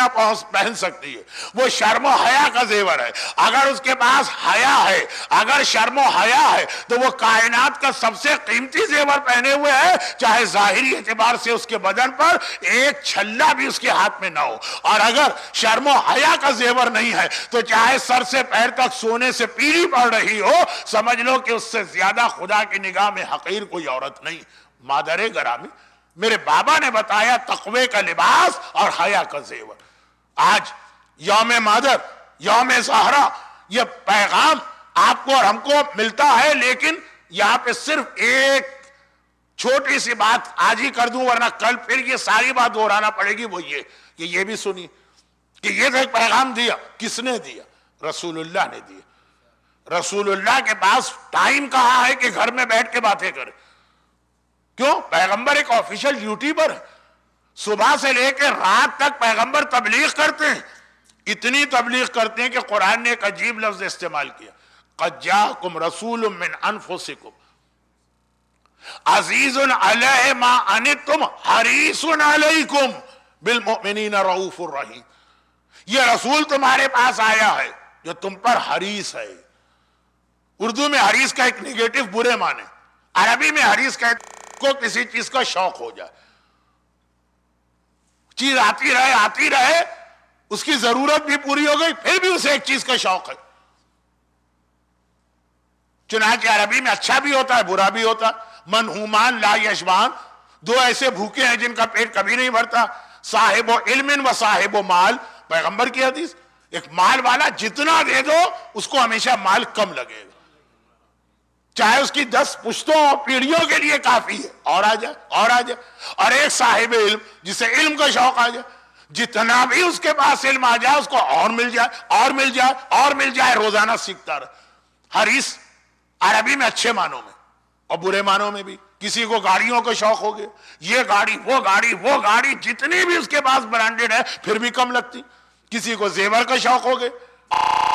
پہن سکتی ہے، وہ شرم و حیا کا زیور ہے. اگر اس کے پاس حیا ہے، اگر شرم و حیا ہے تو وہ کائنات کا سب سے قیمتی زیور پہنے ہوئے ہے، چاہے ظاہری اعتبار سے اس کے بدن پر ایک چھلا بھی اس کے ہاتھ میں نہ ہو. اور اگر شرم و حیا کا زیور نہیں ہے تو چاہے سر سے پیر تک سونے سے پیلی پڑ رہی ہو، سمجھ لو کہ اس سے زیادہ خدا کی نگاہ میں حقیر کوئی عورت نہیں. مادر گرامی، میرے بابا نے بتایا تقوی کا لباس اور حیا کا زیور. آج یوم مادر، یوم زہرا، یہ پیغام آپ کو اور ہم کو ملتا ہے، لیکن یہاں پہ صرف ایک چھوٹی سی بات آج ہی کر دوں ورنہ کل پھر یہ ساری بات دہرانا پڑے گی. وہ یہ بھی سنی کہ یہ تو ایک پیغام دیا. کس نے دیا؟ رسول اللہ نے دیا. رسول اللہ کے پاس ٹائم کہاں ہے کہ گھر میں بیٹھ کے باتیں کرے؟ کیوں؟ پیغمبر ایک آفیشل ڈیوٹی پر ہے. صبح سے لے کے رات تک پیغمبر تبلیغ کرتے ہیں. اتنی تبلیغ کرتے ہیں کہ قرآن نے ایک عجیب لفظ استعمال کیا، قد جاءکم رسول من انفسکم عزیز علیہ ما عنتم حریص علیکم بالمؤمنین رؤوف الرحیم. یہ رسول تمہارے پاس آیا ہے جو تم پر حریص ہے. اردو میں حریص کا ایک نیگیٹو برے معنی، عربی میں حریص کا کو کسی چیز کا شوق ہو جائے، چیز آتی رہے، اس کی ضرورت بھی پوری ہو گئی، پھر بھی اسے ایک چیز کا شوق ہے. چنانچہ عربی میں اچھا بھی ہوتا ہے برا بھی ہوتا ہے. منہومان لا یشبعان، دو ایسے بھوکے ہیں جن کا پیٹ کبھی نہیں بھرتا. صاحب و علم و صاحب و مال، پیغمبر کی حدیث. ایک مال والا جتنا دے دو اس کو ہمیشہ مال کم لگے گا، چاہے اس کی 10 پشتوں اور پیڑھیوں کے لیے کافی ہے، اور آ جائے اور آ جائے. اور ایک صاحب علم جسے علم کا شوق آ جائے، جتنا بھی اس کے پاس علم آ جائے اس کو اور مل جائے اور مل جائے اور مل جائے، روزانہ سیکھتا رہے. حریص عربی میں اچھے معنوں میں اور برے معنوں میں بھی. کسی کو گاڑیوں کا شوق ہو گیا، یہ گاڑی وہ گاڑی وہ گاڑی، جتنی بھی اس کے پاس برانڈڈ ہے پھر بھی کم لگتی. کسی کو زیور کا شوق ہو گیا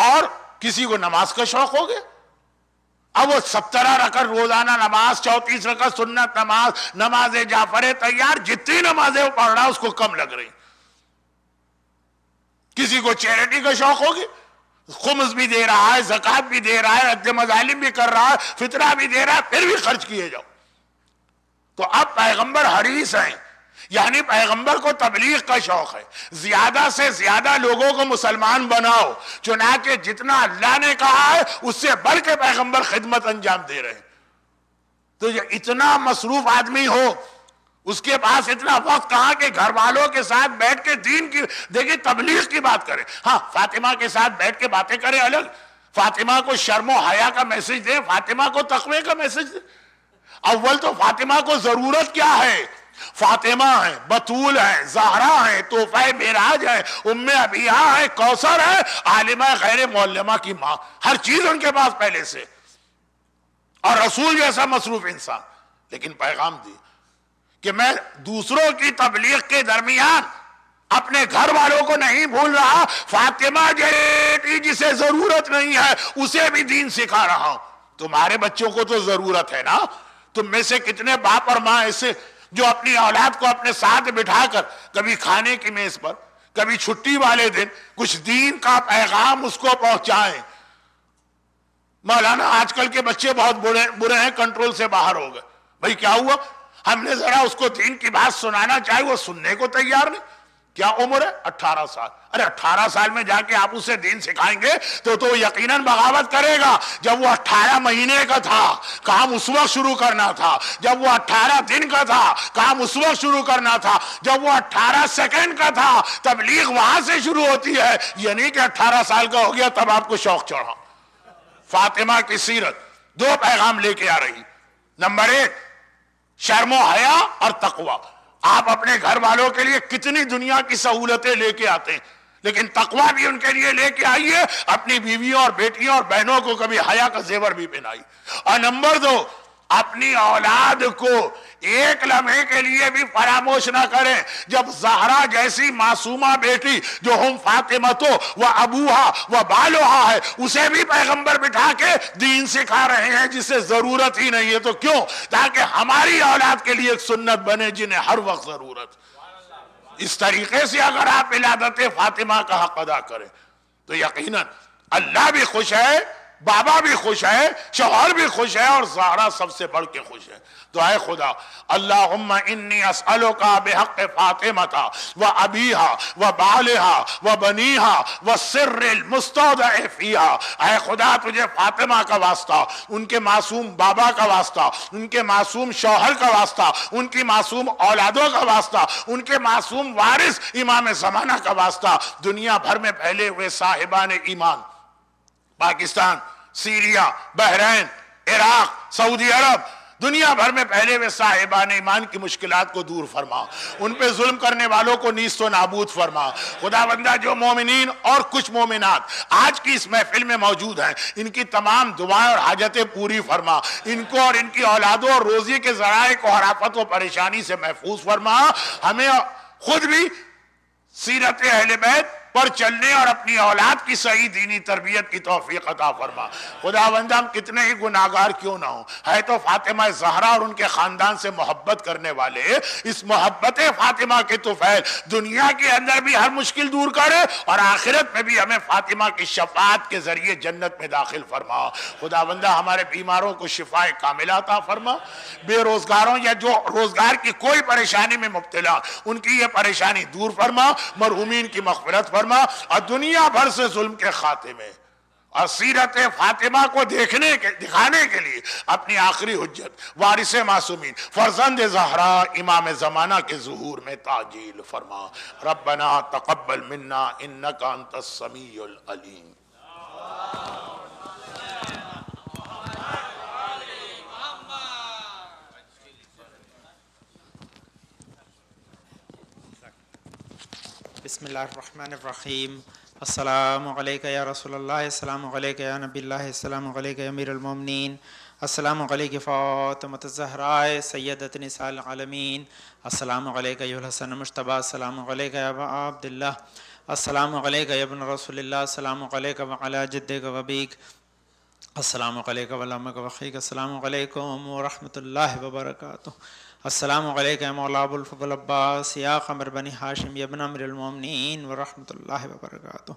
اور کسی کو نماز کا شوق ہو گیا. اب وہ 17 رکعت روزانہ نماز، 34 رکعت سنت نماز، نماز جعفر تیار، جتنی نمازیں وہ پڑھ رہا اس کو کم لگ رہی. کسی کو چیریٹی کا شوق ہوگی، خمس بھی دے رہا ہے، زکوٰۃ بھی دے رہا ہے، رد مظالم بھی کر رہا ہے، فطرہ بھی دے رہا ہے، پھر بھی خرچ کیے جاؤ. تو اب پیغمبر حریص ہیں، یعنی پیغمبر کو تبلیغ کا شوق ہے، زیادہ سے زیادہ لوگوں کو مسلمان بناؤ، چنانچہ جتنا اللہ نے کہا ہے اس سے بڑھ کے پیغمبر خدمت انجام دے رہے ہیں۔ تو یہ اتنا مصروف آدمی ہو، اس کے پاس اتنا وقت کہاں کہ گھر والوں کے ساتھ بیٹھ کے دین کی، دیکھیں تبلیغ کی بات کرے، ہاں فاطمہ کے ساتھ بیٹھ کے باتیں کرے الگ، فاطمہ کو شرم و حیا کا میسج دے، فاطمہ کو تقوی کا میسج دے۔ اول تو فاطمہ کو ضرورت کیا ہے؟ فاطمہ ہے، بطول ہے، زہرا ہے، تحفہ معراج ہے، ام ابیہ ہے، کوثر ہے، عالمہ غیر معلمہ کی ماں، ہر چیز ان کے پاس پہلے سے، اور رسول جیسا مصروف انسان، لیکن پیغام دی کہ میں دوسروں کی تبلیغ کے درمیان اپنے گھر والوں کو نہیں بھول رہا، فاطمہ جیسی جسے ضرورت نہیں ہے اسے بھی دین سکھا رہا ہوں۔ تمہارے بچوں کو تو ضرورت ہے نا، تم میں سے کتنے باپ اور ماں ایسے جو اپنی اولاد کو اپنے ساتھ بٹھا کر کبھی کھانے کی میز پر، کبھی چھٹی والے دن کچھ دین کا پیغام اس کو پہنچائیں۔ مولانا آج کل کے بچے بہت برے ہیں، کنٹرول سے باہر ہو گئے۔ بھئی کیا ہوا؟ ہم نے ذرا اس کو دین کی بات سنانا چاہے، وہ سننے کو تیار نہیں۔ کیا عمر ہے؟ 18 سال۔ ارے 18 سال میں جا کے آپ اسے دین سکھائیں گے تو یقیناً بغاوت کرے گا۔ جب وہ 18 مہینے کا تھا کام اس وقت شروع کرنا تھا، جب وہ 18 دن کا تھا کام اس وقت شروع کرنا تھا، جب وہ 18 سیکنڈ کا تھا تبلیغ وہاں سے شروع ہوتی ہے، یہ نہیں کہ 18 سال کا ہو گیا تب آپ کو شوق چڑھا۔ فاطمہ کی سیرت 2 پیغام لے کے آ رہی۔ نمبر 1 شرم و حیا اور تقوی۔ آپ اپنے گھر والوں کے لیے کتنی دنیا کی سہولتیں لے کے آتے ہیں، لیکن تقوی بھی ان کے لیے لے کے آئیے، اپنی بیویوں اور بیٹیوں اور بہنوں کو کبھی حیا کا زیور بھی پہنائیے۔ اور نمبر 2 اپنی اولاد کو ایک لمحے کے لیے بھی فراموش نہ کریں۔ جب زہرا جیسی معصومہ بیٹی جو ہم فاطمہ و ابوہا و بالوہا ہے، اسے بھی پیغمبر بٹھا کے دین سکھا رہے ہیں جسے ضرورت ہی نہیں ہے، تو کیوں؟ تاکہ ہماری اولاد کے لیے ایک سنت بنے جنہیں ہر وقت ضرورت۔ اس طریقے سے اگر آپ ولادت فاطمہ کا حق ادا کریں تو یقیناً اللہ بھی خوش ہے، بابا بھی خوش ہے، شوہر بھی خوش ہے، اور زہرا سب سے بڑھ کے خوش ہے۔ دعائے خدا، اللہم انی اسألک بحق فاطمہ و ابیہا و بالہا و بنیہا و سر المستودع فیہا، اے خدا تجھے فاطمہ کا واسطہ، ان کے معصوم بابا کا واسطہ، ان کے معصوم شوہر کا واسطہ، ان کی معصوم اولادوں کا واسطہ، ان کے معصوم وارث امام زمانہ کا واسطہ، دنیا بھر میں پھیلے ہوئے صاحبان ایمان، پاکستان، سیریا، بحرین، عراق، سعودی عرب، دنیا بھر میں پھیلے ہوئے صاحبان ایمان کی مشکلات کو دور فرما، ان پہ ظلم کرنے والوں کو نیست و نابود فرما۔ خدا بندہ جو مومنین اور کچھ مومنات آج کی اس محفل میں موجود ہیں، ان کی تمام دعائیں اور حاجتیں پوری فرما، ان کو اور ان کی اولادوں اور روزی کے ذرائع کو ہر آفت و پریشانی سے محفوظ فرما۔ ہمیں خود بھی سیرت اہل بیت پر چلنے اور اپنی اولاد کی صحیح دینی تربیت کی توفیق عطا فرما۔ خداوند ہم کتنے ہی گناہگار کیوں نہ ہوں، ہے تو فاطمہ زہرا اور ان کے خاندان سے محبت کرنے والے، اس محبت فاطمہ کے طفیل دنیا کے اندر بھی ہر مشکل دور کرے اور آخرت میں بھی ہمیں فاطمہ کی شفاعت کے ذریعے جنت میں داخل فرما۔ خداوند ہمارے بیماروں کو شفاء کاملہ عطا فرما، بے روزگاروں یا جو روزگار کی کوئی پریشانی میں مبتلا ان کی یہ پریشانی دور فرما، مرحومین کی مغفرت فرما، اور دنیا بھر سے ظلم کے خاتمے اور سیرت فاطمہ کو دکھانے کے لیے اپنی آخری حجت وارث معصومین فرزند زہرا امام زمانہ کے ظہور میں تعجیل فرما۔ ربنا تقبل منا انک انت السمیع العلیم۔ بسم اللہ الرحمن الرحیم۔ السلام علیکہ یا رسول اللہ، السلام علیکہ یا نبی اللہ، السلام علیکہ یا امیر المومنین، السلام علیکہ فاطمہ الزہراء سیدۃ نساء العالمین، السلام علیکہ یا الحسن مجتبیٰ، السلام علیکہ یا ابا عبداللہ، السلام علیکہ یا ابن رسول اللہ، السلام علیکہ وعلی جدک وابیک، السلام علیکہ وعلی امک وخیک، السلام علیکم ورحمۃ اللہ وبرکاتہ۔ السلام علیکم یا مولا ابو الفضل عباس یا قمر بنی ہاشم یا ابن امیر المومنین ورحمۃ اللہ وبرکاتہ۔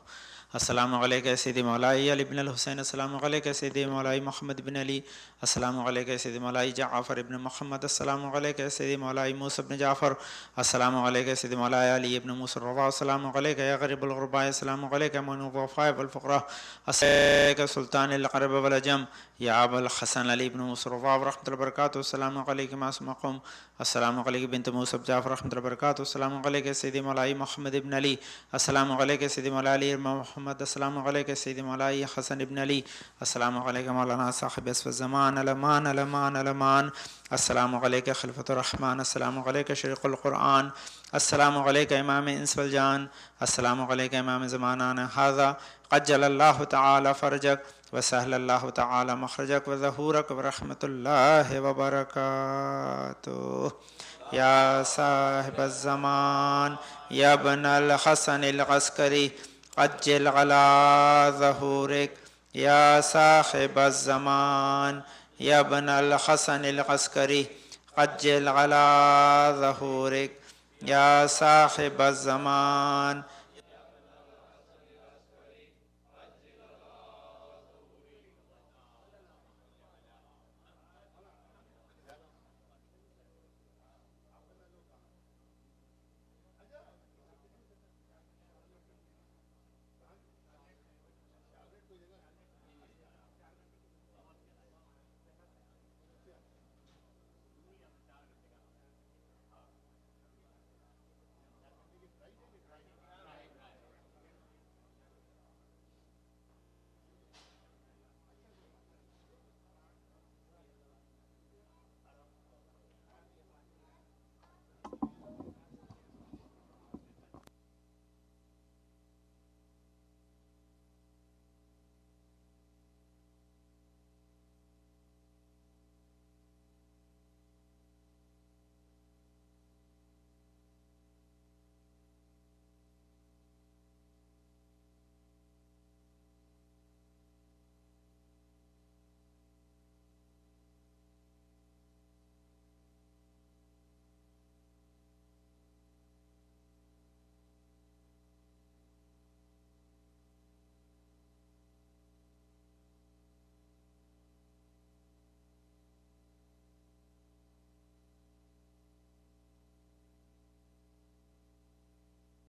السلام علیکہ یا سیدی مولائی علی بن الحسین، السلام علیکہ یا سیدی مولائی محمد بن علی، السلام علیکہ یا سیدی مولائی جعفر ابن محمد، السلام علیکہ یا سیدی مولائی موسیٰ بن جعفر، السلام علیکہ یا سیدی مولائی علی ابن موسیٰ الرضا، السلام علیکہ یا غریب الغرباء، السلام علیکہ یا معین الضعفاء والفقراء، السلام علیکہ سلطان العرب والعجم یا ابا الحسن علی ابن موسیٰ الرضا ورحمۃ اللہ وبرکاتہ، السلام علیکہ معصوم قوم، السلام علیکہ بنت موسیٰ جعفر رحمۃ اللہ وبرکاتہ، السلام علیکہ سیدی مولائی محمد ابن علی، السلام علیکہ سیدی مولائی علی ابن محمد، السلام علیکہ سیدی مولائی حسن ابن علی، السلام علیکہ مولانا صاحب اسف الزمان الامان الامان الامان، السلام علیکہ خلیفۃ الرحمن، السلام علیکہ شریق القرآن، السلام علیکہ امام انس والجان، السلام علیکہ امام زمانہ ھذا، قجل اللہ تعالی فرجک وسهل اللہ تعالی مخرجک وظہورک ورحمۃ اللہ وبرکاتہ، یا صاحب الزمان یا ابن الحسن العسکری عجل علی ظہورک، یا صاحب الزمان یا ابن الحسن العسکری عجل علی ظہورک، یا صاحب الزمان